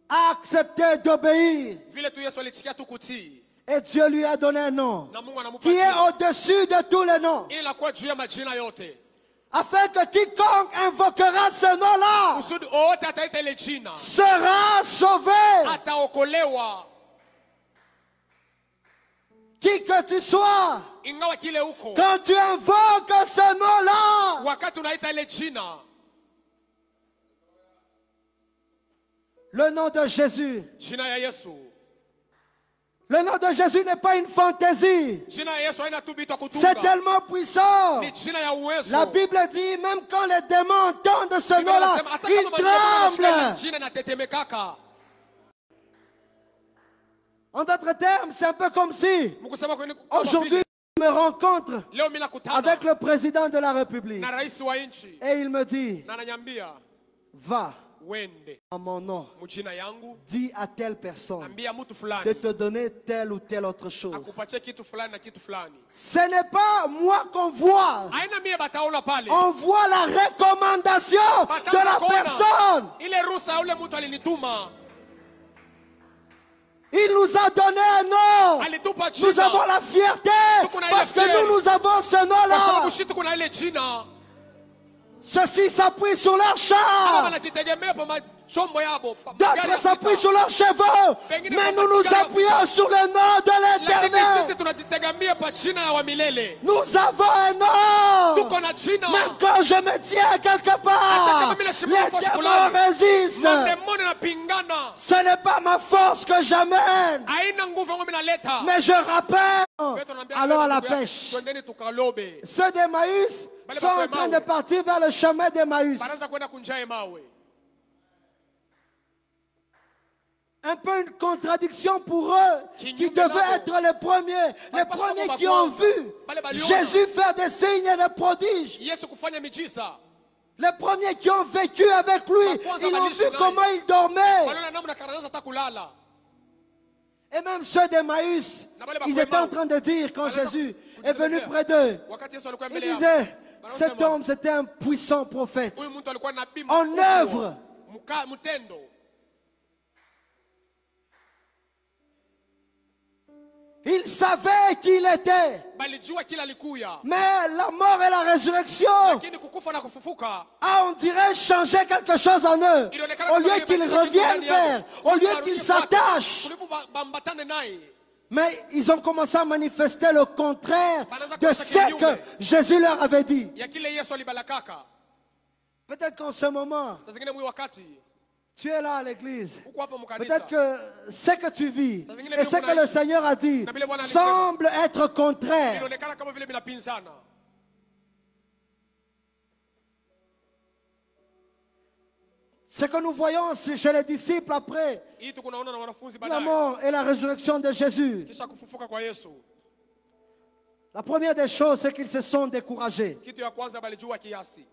a accepté d'obéir. Vile tu Yesu alichikia tu kutii. Et Dieu lui a donné un nom Na Mungu anamupa qui est jina. au-dessus de tous les noms. Ili inakuwa juu ya majina yote. Afin que quiconque invoquera ce nom-là Kusudi wote ataita ile jina. sera sauvé. Ataokolewa. Qui que tu sois, Ingawa kile huko. quand tu invoques ce nom-là, Wakati unaita ile jina. le nom de Jésus, Jina ya Yesu. le nom de Jésus n'est pas une fantaisie. Jina ya Yesu haina tu vitu ya C'est kutunga. tellement puissant. Ni jina ya uwezo. La Bible dit, même quand les démons entendent ce Biblia nom-là, inasema, hata ils kama majina wanasikia ile tremblent. jina inatetemekaka. En d'autres termes, c'est un peu comme si Mkusema kwenye aujourd'hui je me rencontre leo mimi nakutana avec le président de la République na rais wa nchi et il me dit, na ananiambia va wende en mon nom, mjina yangu, dis à telle personne ambia mtu de fulani te donner telle ou telle autre chose. akupatie kitu fulani na kitu fulani. Ce n'est pas moi qu'on voit. Haina mie bataona pale. On voit la recommandation de la Bataanza kuona personne. ile ruhusa ya ule mtu alinituma. Il nous a donné un nom. Alitupa Nous jina. avons la fierté parce que nous avons ce Kwa nom-là. sababu shitu kuna ile jina. Ceux-ci s'appuient sur leurs Hawa chars. wanajitegemea kwa machombo yabo. D'autres s'appuient sur leurs cheveux. Mais nous nous appuyons sur le nom de Lakini l'Éternel. sisi tunajitegemea pa jina ya wa milele. Nous avons un nom. Tuko na jina. Même quand je me tiens quelque part, les démons résistent. Mademoni napingana. Ce n'est pas ma force que j'amène, Haina nguvu yangu mimi naleta. mais je rappelle. Petro anambia Allons à la ndugu yake, pêche. twendeni tukalobe. Ceux d'Emmaüs sont en train de partir vers le chemin d'Emmaüs. Banaanza kwenda kunjae mawe. Un peu une contradiction pour eux qui devaient être les premiers qui ont vu Jésus faire des signes et des prodiges. Yesu kufanya miujiza. Les premiers qui ont vécu avec lui, ils ont vu comment il dormait. Waliona namna kanaweza hata kulala. Et même ceux d'Emmaüs, ils étaient en train de dire quand Jésus est venu près d'eux, Wakati Yesu alikuwa ils mbele yao. disaient, cet homme c'était un puissant prophète. Huyu mtu alikuwa nabii En mkubwa. œuvre. Mtendo. Ils savaient qui il était. Balijua kila alikuya. Mais la mort et la résurrection Lakini kukufa na kufufuka. on dirait changer quelque chose en eux. Au lieu qu'ils reviennent vers, au lieu qu'ils s'attachent. Kulibu bambatane naye. Mais ils ont commencé à manifester le contraire de ce que Jésus leur avait dit. Ya kile Yesu alibalakaka. Peut-être qu'en ce moment, Sasa zingine mwi wakati. tu es là à l'église. Uko hapa mkanisa. Peut-être que ce que tu vis et ce que le Seigneur a dit semble être contraire. Inaonekana kama vile binapinzana. Ce que nous voyons chez les disciples après Hii tukunaona na wanafunzi la baadaye. mort et la résurrection de Jésus. Kisha kufufuka kwa Yesu. La première des choses, c'est qu'ils se sont découragés. Kitu ya kwanza balijua kiasi.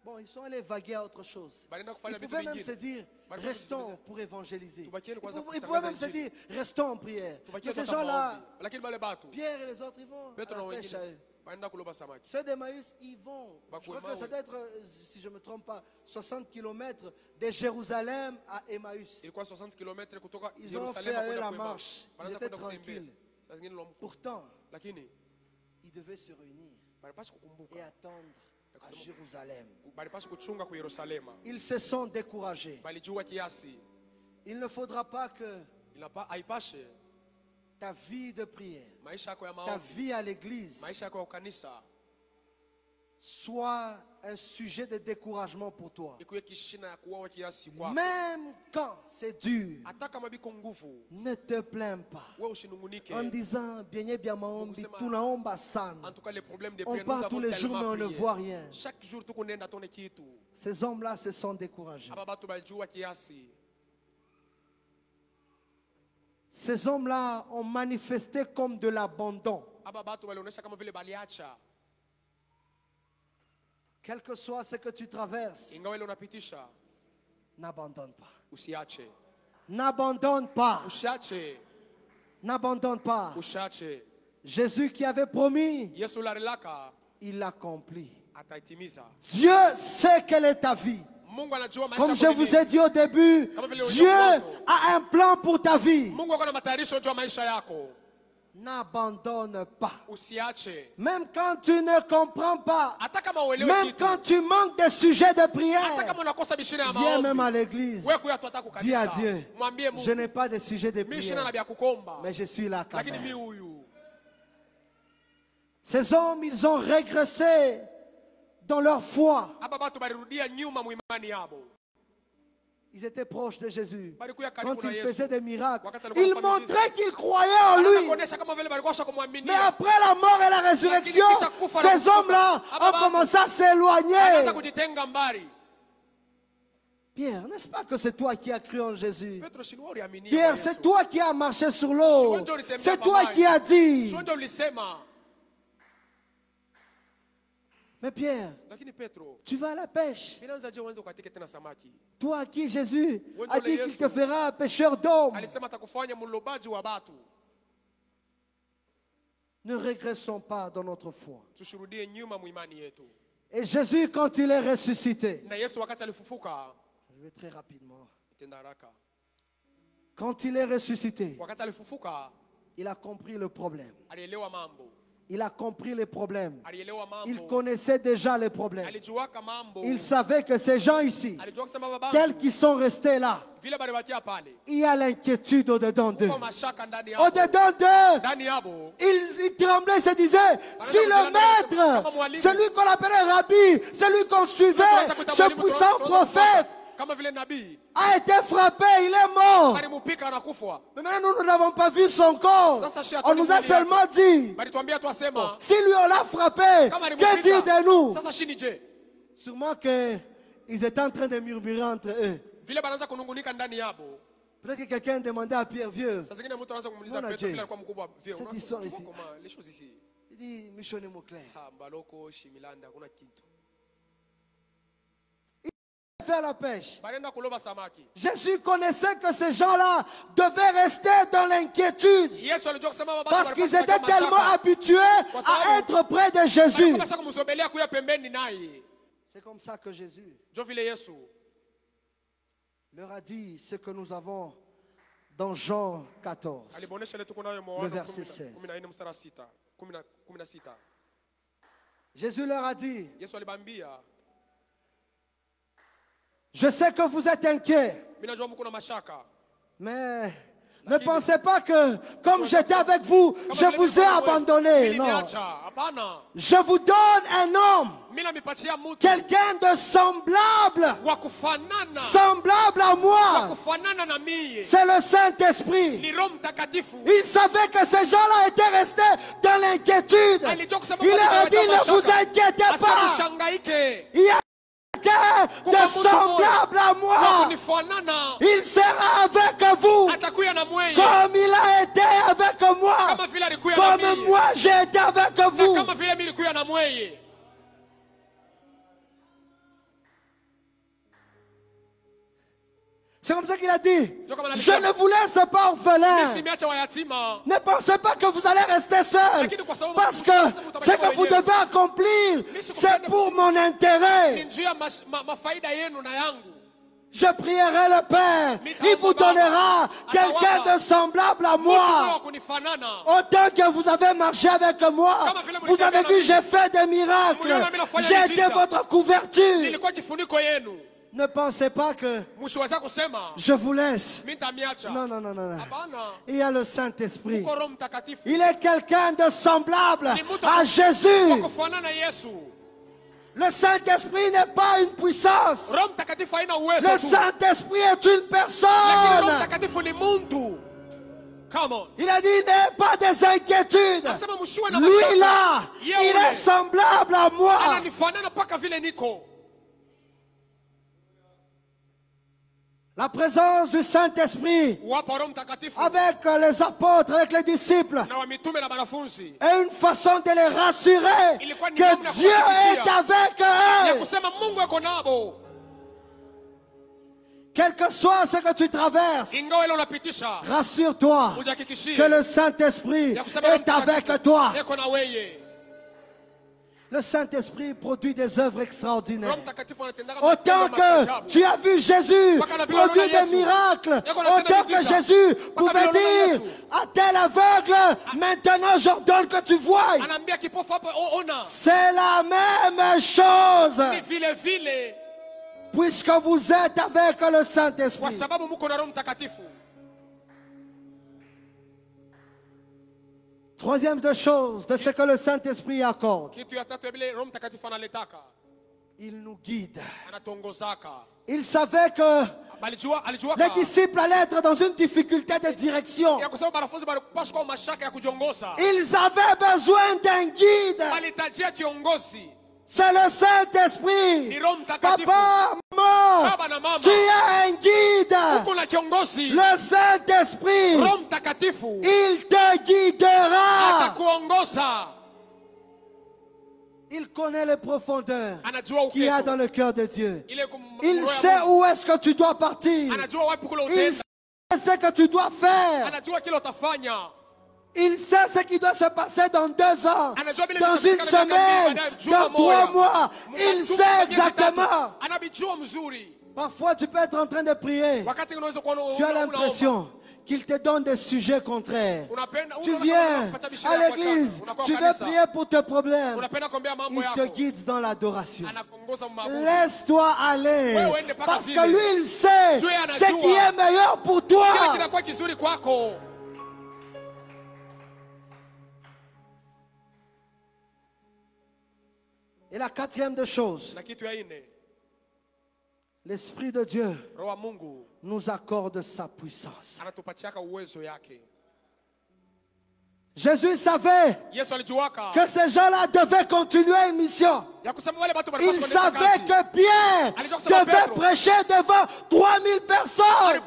Bon, ils sont allés vaguer à autre chose. Balienda kufanya Ils vitu pouvaient même se vingine. dire, restons pour évangéliser. Ils Ils pouvaient même se dire, restons en prière. Mais Tubakie ces tu gens-là, lakini bale batu. Pierre et les autres, ils vont Petro à na la pêche à wengine eux. baenda kuloba samaki. Ceux d'Emmaüs, ils vont. Je crois que ça doit être, si je ne me trompe pas, 60 km de Jérusalem à Emmaüs. Ilikuwa 60 km kutoka Ils ont Yerusalemu fait à eux kwenda la kwa Emmaus. marche. Ils Banaanza étaient kwenda kutembea. tranquilles. Saa zingine lo- Pourtant, lakini ils devaient se réunir banapaswa kukumbuka et attendre à Jérusalem. balipaswa kuchunga ku Yerusalema. Ils se sont découragés. Balijua kiasi. Il ne faudra pas que Haipashe ta vie de prière, maisha yako ya ta maombi, vie à l'église maisha yako ya kanisa soit un sujet de découragement pour toi. ikuwe kishina ya kuwawa kiasi kwako. Même quand c'est dur, Hata kama biko nguvu, ne te plains pas. wewe ushinungunike. En disant, bien bien maombi, tunaomba sana. En tout cas, les problèmes de On prière, nous part avons tous les jours, mais tellement on ne prié. voit rien. Chaque jour, tu connais dans ton équipe. Ces hommes-là se sont découragés. Aba batu balijua kiasi. Ces hommes-là ont manifesté comme de l'abandon. Aba batu balionesha kama vile baliacha. Quel que soit ce que tu traverses, Ingawa ile unapitisha, n'abandonne pas. usiache. N'abandonne pas. Usiache. N'abandonne pas. Usiache. Jésus qui avait promis, Yesu larilaka il l'accomplit. ataitimiza. Dieu sait quelle est ta vie. Mungu anajua maisha Comme je yako ni vous ai nini. dit au début, Dieu a un plan pour ta vie. Mungu ako na matayarisho juu ya maisha yako. N'abandonne pas. Usiache. Même quand tu ne comprends pas, Hata kama uelewe même kitu. quand tu manques de sujets de Hata prière, kama unakosa bishina ya viens même à maombi. l'église. Wewe kuya tu hata Dis à kukanisa. Dieu, Mwambie je Mungu. n'ai pas de sujet de Mimi sina na prière, vya kukomba. mais je suis là quand Lakini mimi même. huyu. Ces hommes, ils ont régressé dans leur foi. Aba batu balirudia nyuma mu imani yabo. Ils étaient proches de Jésus. Balikuya karibu Quand na il Yesu. faisait des miracles, Wakati alikuwa il anafanya montrait qu'ils croyaient en lui. Anakuonesha kama vile balikuwa kumwaminia. Mais après la mort et la résurrection, ces hommes-là ont commencé à s'éloigner. Anaanza kujitenga mbali. Pierre, n'est-ce pas que c'est toi qui as cru en Jésus? Petro, si wewe uliamini Pierre, Yesu. c'est toi qui as marché sur l'eau. C'est toi qui as dit. Si wewe ndio ulisema. Mais Pierre, Lakini Petro, tu vas à la pêche. inaanza je uanze ukatike tena samaki? Toi à qui Jésus a dit qu'il te fera pêcheur d'hommes. Alisema atakufanya mlobaji wa batu. Ne régressons pas dans notre foi. Tushurudie nyuma mu imani yetu. Et Jésus, quand il est ressuscité, Na Yesu wakati alifufuka, je vais très rapidement. tenda haraka. Quand il est ressuscité, Wakati alifufuka, il a compris le problème. alielewa mambo. Il a compris les problèmes. Alielewa Il mambo. connaissait déjà les problèmes. Alijuaka mambo. Il savait que ces gens ici, Alijua kusema baba. tels qu'ils sont restés là, Vile balibakia pale. il y a l'inquiétude au-dedans d'eux. Kwa mashaka ndani yabo. Au-dedans d'eux, Ndani yabo. ils tremblaient, se disaient, si le maître, celui qu'on appelait Rabbi, celui qu'on suivait, ce puissant prophète, Kama vile nabii. a été frappé, il est mort. Alimupika anakufa. Mais maintenant, nous n'avons pas vu son corps. On nous a seulement dit, Balituambia tu asema. si lui on l'a frappé, que dit de nous? Sasa shini je? Sûrement qu'ils étaient en train de murmurer entre eux. Vile banaanza kunungunika ndani yabo. Peut-être que quelqu'un demandait à Pierre, vieux, Sasa zingine mtu anaanza kumuuliza Mbona Petro je? vile alikuwa mkubwa vile. Cette histoire ici. Les choses ici. il dit, Michonne Mouclair, Ha mbaloko shimilanda kuna kitu. faire la pêche. Barenda kuloba samaki. Jésus connaissait que ces gens-là devaient rester dans l'inquiétude Yesu alijua kusema baba parce qu'ils étaient tellement habitués à être près de Jésus. Kama sasa kumsogelea kuya pembeni naye. C'est comme ça que Jésus Jo vile Yesu leur a dit ce que nous avons dans Jean 14. alibonesha ile tuko nayo Le verset 16. 14 mstari 6. 16. Jésus leur a dit, Yesu alibambia, je sais que vous êtes inquiets, mimi najua mko na mashaka. mais ne pensez pas que comme j'étais avec vous, je vous ai abandonné. Non. Hapana. Je vous donne un homme, Mimi namipatia mtu quelqu'un de semblable, wa kufanana. semblable à Wa moi. kufanana na mie. C'est le Saint-Esprit. Ni Roho Mtakatifu. Il savait que ces gens-là étaient restés dans l'inquiétude. Alijua kusema Il leur a dit, kwa ne vous inquiétez pas. Asishangaike. Il y a quelqu'un de semblable à moi. Kunifanana. Il sera avec vous Atakuya na mweye. comme il a été avec moi. Kama vile alikuya na Comme mie. moi j'ai été avec Na vous. kama vile mimi nilikuya na mweye. C'est comme ça qu'il a dit. Je ne vous laisse pas orphelin. Nisimiacha wayatima. Ne pensez pas que vous allez rester seul. Parce que ce que vous devez accomplir, c'est pour mon intérêt. Ni njia mafaida yenu na yangu. je prierai le Père, il vous donnera quelqu'un de semblable à moi. Autant que vous avez marché avec moi, vous avez vu, j'ai fait des miracles, j'ai été votre couverture. Ne pensez pas que je vous laisse. Non, non, non, non, non. Il y a le Saint-Esprit. Il est quelqu'un de semblable à Jésus. Le Saint-Esprit n'est pas une puissance. Le Saint-Esprit est une personne. Il a dit, n'ayez pas des inquiétudes. Lui là, il est semblable à moi. La présence du Saint-Esprit avec les apôtres, avec les disciples, est une façon de les rassurer que Dieu est avec eux. Quel que soit ce que tu traverses, rassure-toi que le Saint-Esprit est avec toi. Le Saint-Esprit produit des œuvres extraordinaires. Autant que tu as vu Jésus produire des miracles, autant que Jésus pouvait dire à tel aveugle, maintenant j'ordonne que tu voies. C'est la même chose. Puisque vous êtes avec le Saint-Esprit. Troisième de chose de ce que le Saint-Esprit accorde. Il nous guide. Il savait que les disciples allaient être dans une difficulté de direction. Ils avaient besoin d'un guide. C'est le Saint-Esprit. Papa, maman, tu as un guide. Le Saint-Esprit, il te guidera. Il connaît les profondeurs qu'il y a dans le cœur de Dieu. Il sait où est-ce que tu dois partir. Il sait ce que tu dois faire. Il sait ce qui doit se passer dans 2 ans, dans 1 semaine, dans 3 mois. Il sait exactement. Parfois, tu peux être en train de prier. Tu as l'impression qu'il te donne des sujets contraires. Tu viens à l'église, tu veux prier pour tes problèmes. Il te guide dans l'adoration. Laisse-toi aller. Parce que lui, il sait ce qui est meilleur pour toi. Et la 4e des choses, l'Esprit de Dieu nous accorde sa puissance. Jésus savait que ces gens-là devaient continuer une mission. Il savait que Pierre devait prêcher devant 3000 personnes.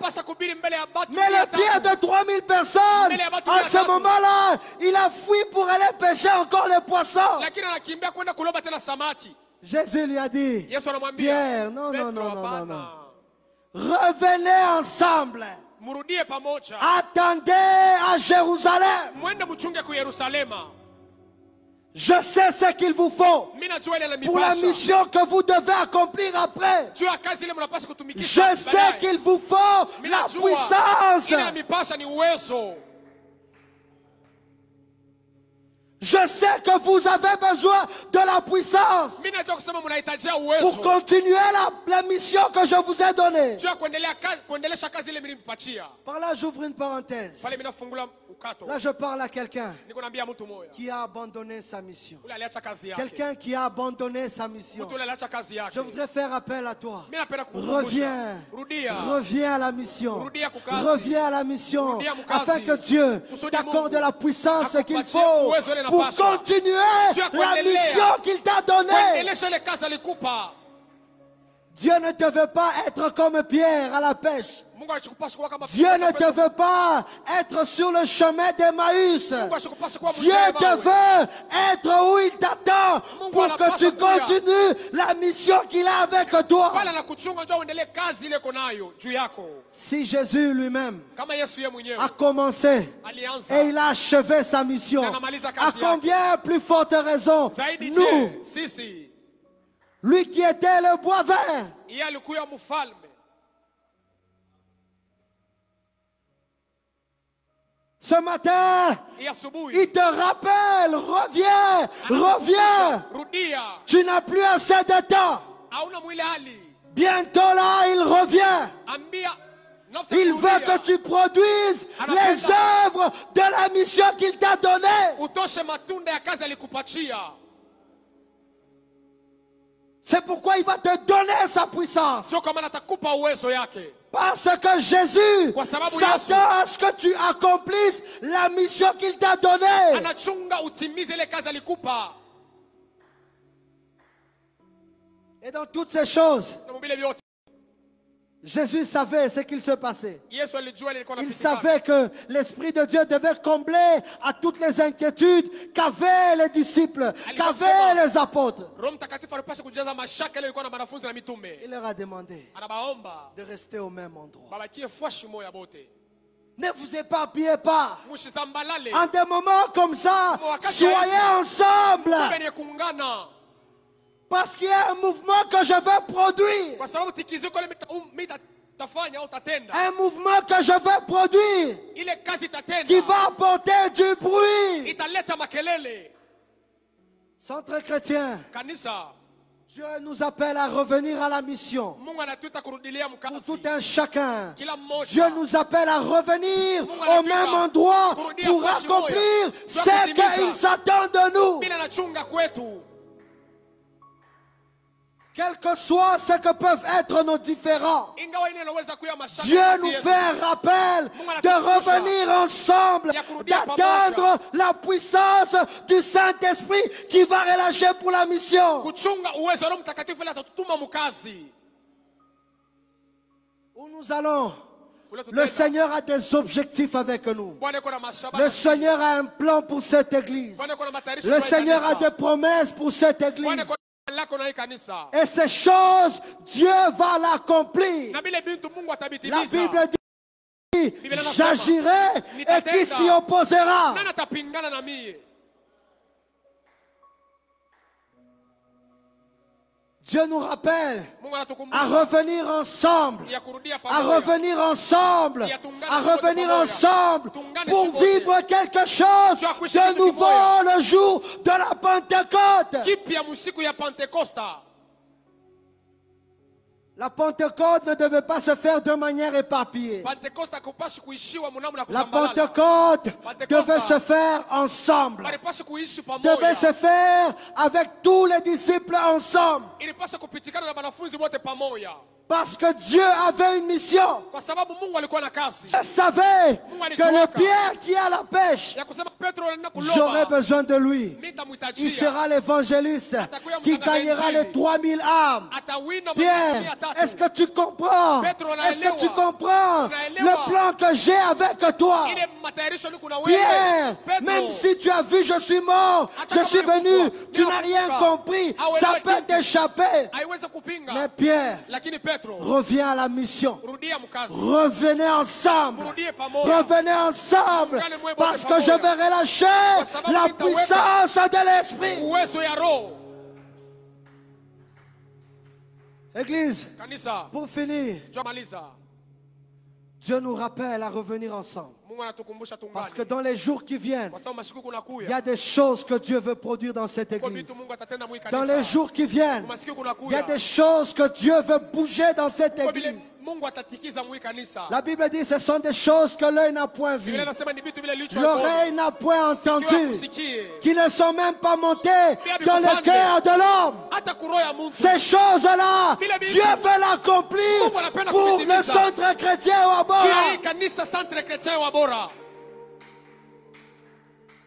Mais le Pierre de 3000 personnes, en ce moment-là, il a fui pour aller pêcher encore les poissons. Jésus lui a dit, Pierre, non, non, non, non, non, non. Revenez ensemble. Attendez à Jérusalem. Je sais ce qu'il vous faut pour la mission que vous devez accomplir après. Je sais qu'il vous faut la puissance. Je sais que vous avez besoin de la puissance pour continuer la mission que je vous ai donnée. Par là, j'ouvre une parenthèse. Là, je parle à quelqu'un qui a abandonné sa mission. Quelqu'un qui a abandonné sa mission. Je voudrais faire appel à toi. Reviens. Reviens à la mission. Reviens à la mission. Afin que Dieu t'accorde la puissance qu'il faut pour continuer la mission qu'il t'a donnée. Dieu ne te veut pas être comme Pierre à la pêche. Dieu ne te veut pas être sur le chemin d'Emmaüs. Dieu te veut être où il t'attend pour que tu continues la mission qu'il a avec toi. Si Jésus lui-même a commencé et il a achevé sa mission, à combien plus forte raison nous, lui qui était le bois vert, Ce matin, hii asubuhi il te rappelle, reviens, reviens. rudia, Tu n'as plus assez de temps. hauna mwile hali, Bientôt là, il revient. ambia nafsi Il veut kurudia. que tu produises les œuvres de la mission qu'il t'a donnée. Utoshe matunda ya kazi alikupatia. C'est pourquoi il va te donner sa puissance. Sio kama atakupa uwezo yake. Parce que Jésus Kwa sababu s'attend à ce que tu accomplisses la mission qu'il t'a donnée. Anachunga utimize ile kazi alikupa. Et dans toutes ces choses, Na mubile vyote. Jésus savait ce qu'il se passait. Yesu alijua ile ilikuwa Il inapitikana. savait que l'Esprit de Dieu devait combler à toutes les inquiétudes qu'avaient les disciples, qu'avaient les apôtres. Roho Mtakatifu alipaswa kujaza mashaka ile ilikuwa na wanafunzi na mitume. Il leur a demandé Anabaomba de rester au même endroit. babakie fashi moya bote. Ne vous éparpillez pas. Mushizambalale. En des moments comme ça, soyez ensemble. Benye kuungana. Parce qu'il y a un mouvement que je veux produire. Kwa sababu tikiziko ile tafanya au tatenda. Un mouvement que je veux produire. Ile kazi tatenda. Qui va apporter du bruit. Italeta makelele. Centre chrétien, Kanisa. Dieu nous appelle à revenir à la mission. Mungu anatuita kurudilia Pour mkazi. tout un chacun. Kila mmoja. Dieu nous appelle à revenir Mungu au anatuita même endroit kurudia pour fashi accomplir moja. ce Kutimiza. qu'il s'attend de nous. Bila nachunga kwetu. Quel que soit ce que peuvent être nos différends, Ingawa ile inaweza kuwa mashaka. Dieu kati nous yetu. fait un rappel de revenir ensemble, d'atteindre la puissance du Saint-Esprit qui va relâcher pour la mission. Kuchunga uwezo wa Roho Mtakatifu ile atatutuma mkazi. Où nous allons, le Seigneur a des objectifs avec nous. Bwana yuko na mashaba. Le Seigneur a un plan pour cette église. Bwana yuko na matayarisho Le kwa hii Seigneur a kanisa. des promesses pour cette Bwana église. yuko na lako na hii kanisa. Et ces choses, Dieu va l'accomplir. Na bile bintu Mungu La atabitimiza. Bible dit, j'agirai et qui s'y opposera. Nani atapingana na mie? Dieu nous rappelle Mungu à anatukumbusha revenir ensemble, ya kurudia à pamoja. revenir ensemble, à revenir ensemble pour vivre quelque chose de nouveau le jour de la Pentecôte. Kipya musiku ya Pentecosta. La Pentecôte ne devait pas se faire de manière éparpillée. Pentecosta kupashi kuishiwa munamu na La kusambalala. Pentecôte devait se faire ensemble, Balipashi kuishi devait pamoja. se faire avec tous les disciples ensemble. Ilipasha kupitikana na wanafunzi wote pamoja. Parce que Dieu avait une mission. Kwa sababu Mungu alikuwa na kazi. Je savais que le Pierre qui est à la pêche, Ya kusema Petro anaenda j'aurais kuloba. besoin de lui. Il Nitamhitajia. sera l'évangéliste qui gagnera les 3000 âmes. Atawinda Pierre, mwanamke atatu. est-ce que tu comprends? Est-ce que tu comprends le plan que j'ai avec toi? Ile matayarisho niko na wewe. Pierre, Petro. même si tu as vu, je suis mort, je suis venu, tu n'as rien compris, ça peut t'échapper. Haiwezi kupinga. Mais Pierre, Lakini Petro, reviens à la mission. rudia mkazi. Revenez ensemble. Mrudie pamoja. Revenez ensemble. Parce que je vais relâcher la puissance de l'Esprit. Uwezo ya Roho. Église, Kanisa, pour finir, tumaliza. Dieu nous rappelle à revenir ensemble. Mungu anatukumbusha Parce que tungane. dans les jours qui viennent, Kwa sababu masiku kunakuya. il y a des choses que Dieu veut produire dans cette Kwa église. vitu Mungu atatenda mwi Dans kanisa. les jours qui viennent, Masiku il y a kunakuya. des choses que Dieu veut bouger dans cette Kwa vile église. Mungu atatikiza mwi kanisa. La Bible dit ce sont des choses que l'œil n'a point vues, Biblia inasema ni vitu vile licho l'oreille n'a point entendu, kusikie. qui ne sont même pas montées dans le cœur de l'homme. Hata kuroho ya Mungu. Ces choses-là, Dieu veut l'accomplir pour le centre chrétien au Juu Abora. ya hii kanisa Centre Chrétien wa Bora.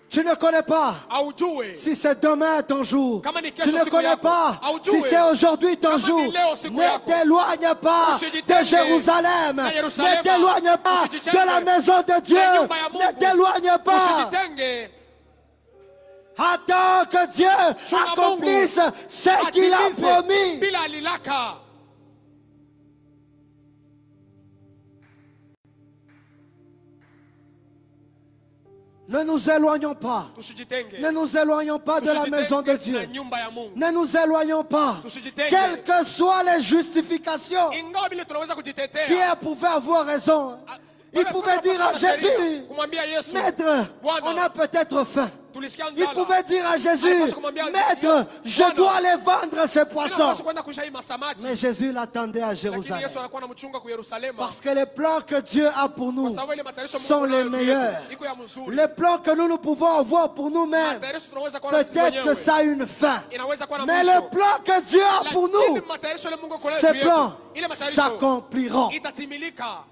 Tu ne connais pas Aujue. si c'est demain ton jour. Kama ni Tu kesho ne siku connais yako. pas Aujue. si c'est aujourd'hui ton Kama jour. ni leo siku Ne yako. t'éloigne pas Usijitenge de Jérusalem. na Ne Yerusalema. t'éloigne pas Usijitenge de la maison de Dieu. na nyumba ya Mungu. Ne t'éloigne pas. Usijitenge. Attends que Dieu Chunga accomplisse Mungu. ce qu'il a Atimize promis. bila alilaka. Ne nous éloignons pas. Tusijitenge. Ne nous éloignons pas de la maison de Tusijitenge na Dieu. nyumba ya Mungu. Ne nous éloignons pas. Tusijitenge. Quelles que soient les justifications. Ingawa vile tunaweza kujitetea. Pierre pouvait avoir raison. Il pouvait dire à Jésus, kumwambia Yesu, Maître, Bwana, on a peut-être faim. tulisikia Il njala. pouvait dire à Jésus, Alipaswa kumwambia Maître, Yesu, je Bwana, dois aller vendre ces poissons. ninapaswa kwenda kushai masamaki. Mais Jésus l'attendait à Lakini Jérusalem. Yesu anakuwa anamchunga ku Yerusalema. Parce que les plans que Dieu a pour nous Kwa sababu ile matayarisho sont Mungu les anayo juu meilleurs. yetu, iko ya mzuri. Les plans que nous pouvons avoir pour nous-mêmes, Matayarisho tunaweza kuwa na sisi peut-être que wenyewe. ça a une fin. Inaweza kuwa na Mais mwisho. le plan que Dieu a pour Lakini nous, matayarisho ile Mungu ako nayo ces juu yetu, plans ile matayarisho s'accompliront. itatimilika.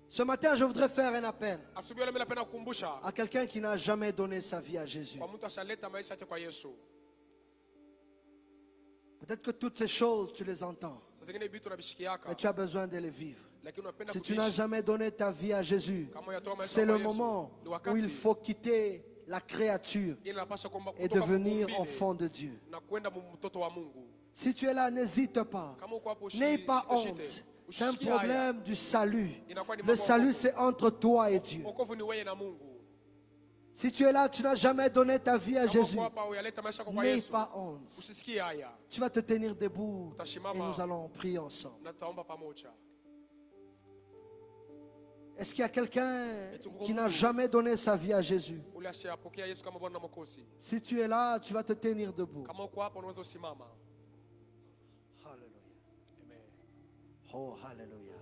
Ce matin, je voudrais faire un appel Asubuhi leo mimi napenda kukumbusha à quelqu'un qui n'a jamais donné sa vie à Jésus. kwa mtu ashaleta maisha yake kwa Yesu. Peut-être que toutes ces choses, tu les entends, Sasa zingine vitu unabishikiaka, mais tu as besoin de les vivre. lakini unapenda Si tu n'as kuishi. jamais donné ta vie à Jésus, Kama yatoa maisha c'est kwa le Yesu, moment ni où wakati il faut quitter la créature ili napasha kwamba et kutoka devenir muumbile enfant de Dieu. na kwenda mtoto wa Mungu. Si tu es là, n'hésite pas. Kama uko hapo N'aie pas ushite. honte. C'est un Ushikie haya. problème du salut. Inakuwa ni Le mambo ya salut, wokovu. c'est entre toi et Dieu. Wokovu ni wewe na Mungu. Si tu es là, tu n'as jamais donné ta vie à Kama Jésus, uko hapa uyaleta maisha yako kwa n'aie Yesu. pas honte. Usisikie haya. Tu vas te tenir debout et Utasimama. nous allons prier ensemble. Na tutaomba pamoja. Est-ce qu'il y a quelqu'un qui n'a jamais donné sa vie à Jésus? Ule ashapokea Yesu kama Bwana na Mwokozi. Si tu es là, tu vas te tenir debout. Kama uko hapa unaweza usimama. Alléluia. Amen. Oh, alléluia.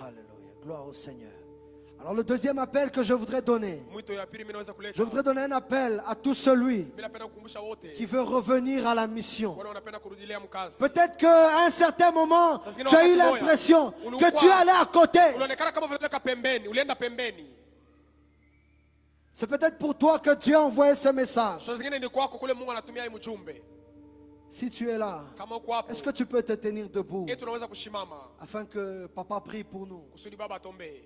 Alléluia. Gloire au Seigneur. Alors le deuxième appel que je voudrais donner, Mwito ya pili mimi naweza kuleta. je voudrais donner un appel à tout celui Mimi napenda kukumbusha wote. qui veut revenir à la mission. Wale wanapenda kurudilia mkazi. Peut-être qu'à un certain moment, tu as eu l'impression que tu allais à côté. Unaonekana kama vile pembeni, ulienda pembeni. C'est peut-être pour toi que Dieu a envoyé ce message. Sasa zingine ni kwako kule Mungu anatumia hii mjumbe. Si tu es là, Kama uko hapo, est-ce que tu peux te tenir debout tunaweza kushimama afin que papa prie pour nous? kusudi baba atombee.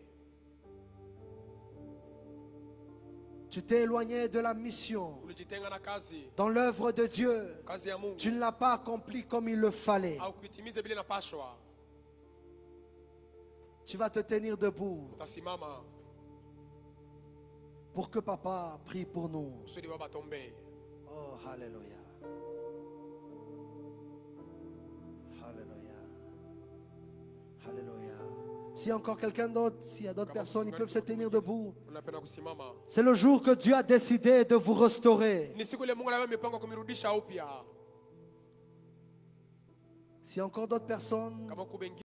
Tu t'es éloigné de la mission. Ulijitenga na kazi, Dans l'œuvre de Dieu, kazi ya Mungu. tu ne l'as pas accompli comme il le fallait. Au kuitimiza vile inapaswa. Tu vas te tenir debout Utasimama pour que papa prie pour nous. kusudi baba atombee. Oh, alléluia. Alléluia. Alléluia. S'il y a encore quelqu'un d'autre, s'il y a d'autres personnes, ils peuvent se tenir debout. Unapenda kusimama. C'est le jour que Dieu a décidé de vous restaurer. Ni siku ile Mungu anaweka mipango kumirudisha upya. S'il y a encore d'autres personnes, Kama kubengi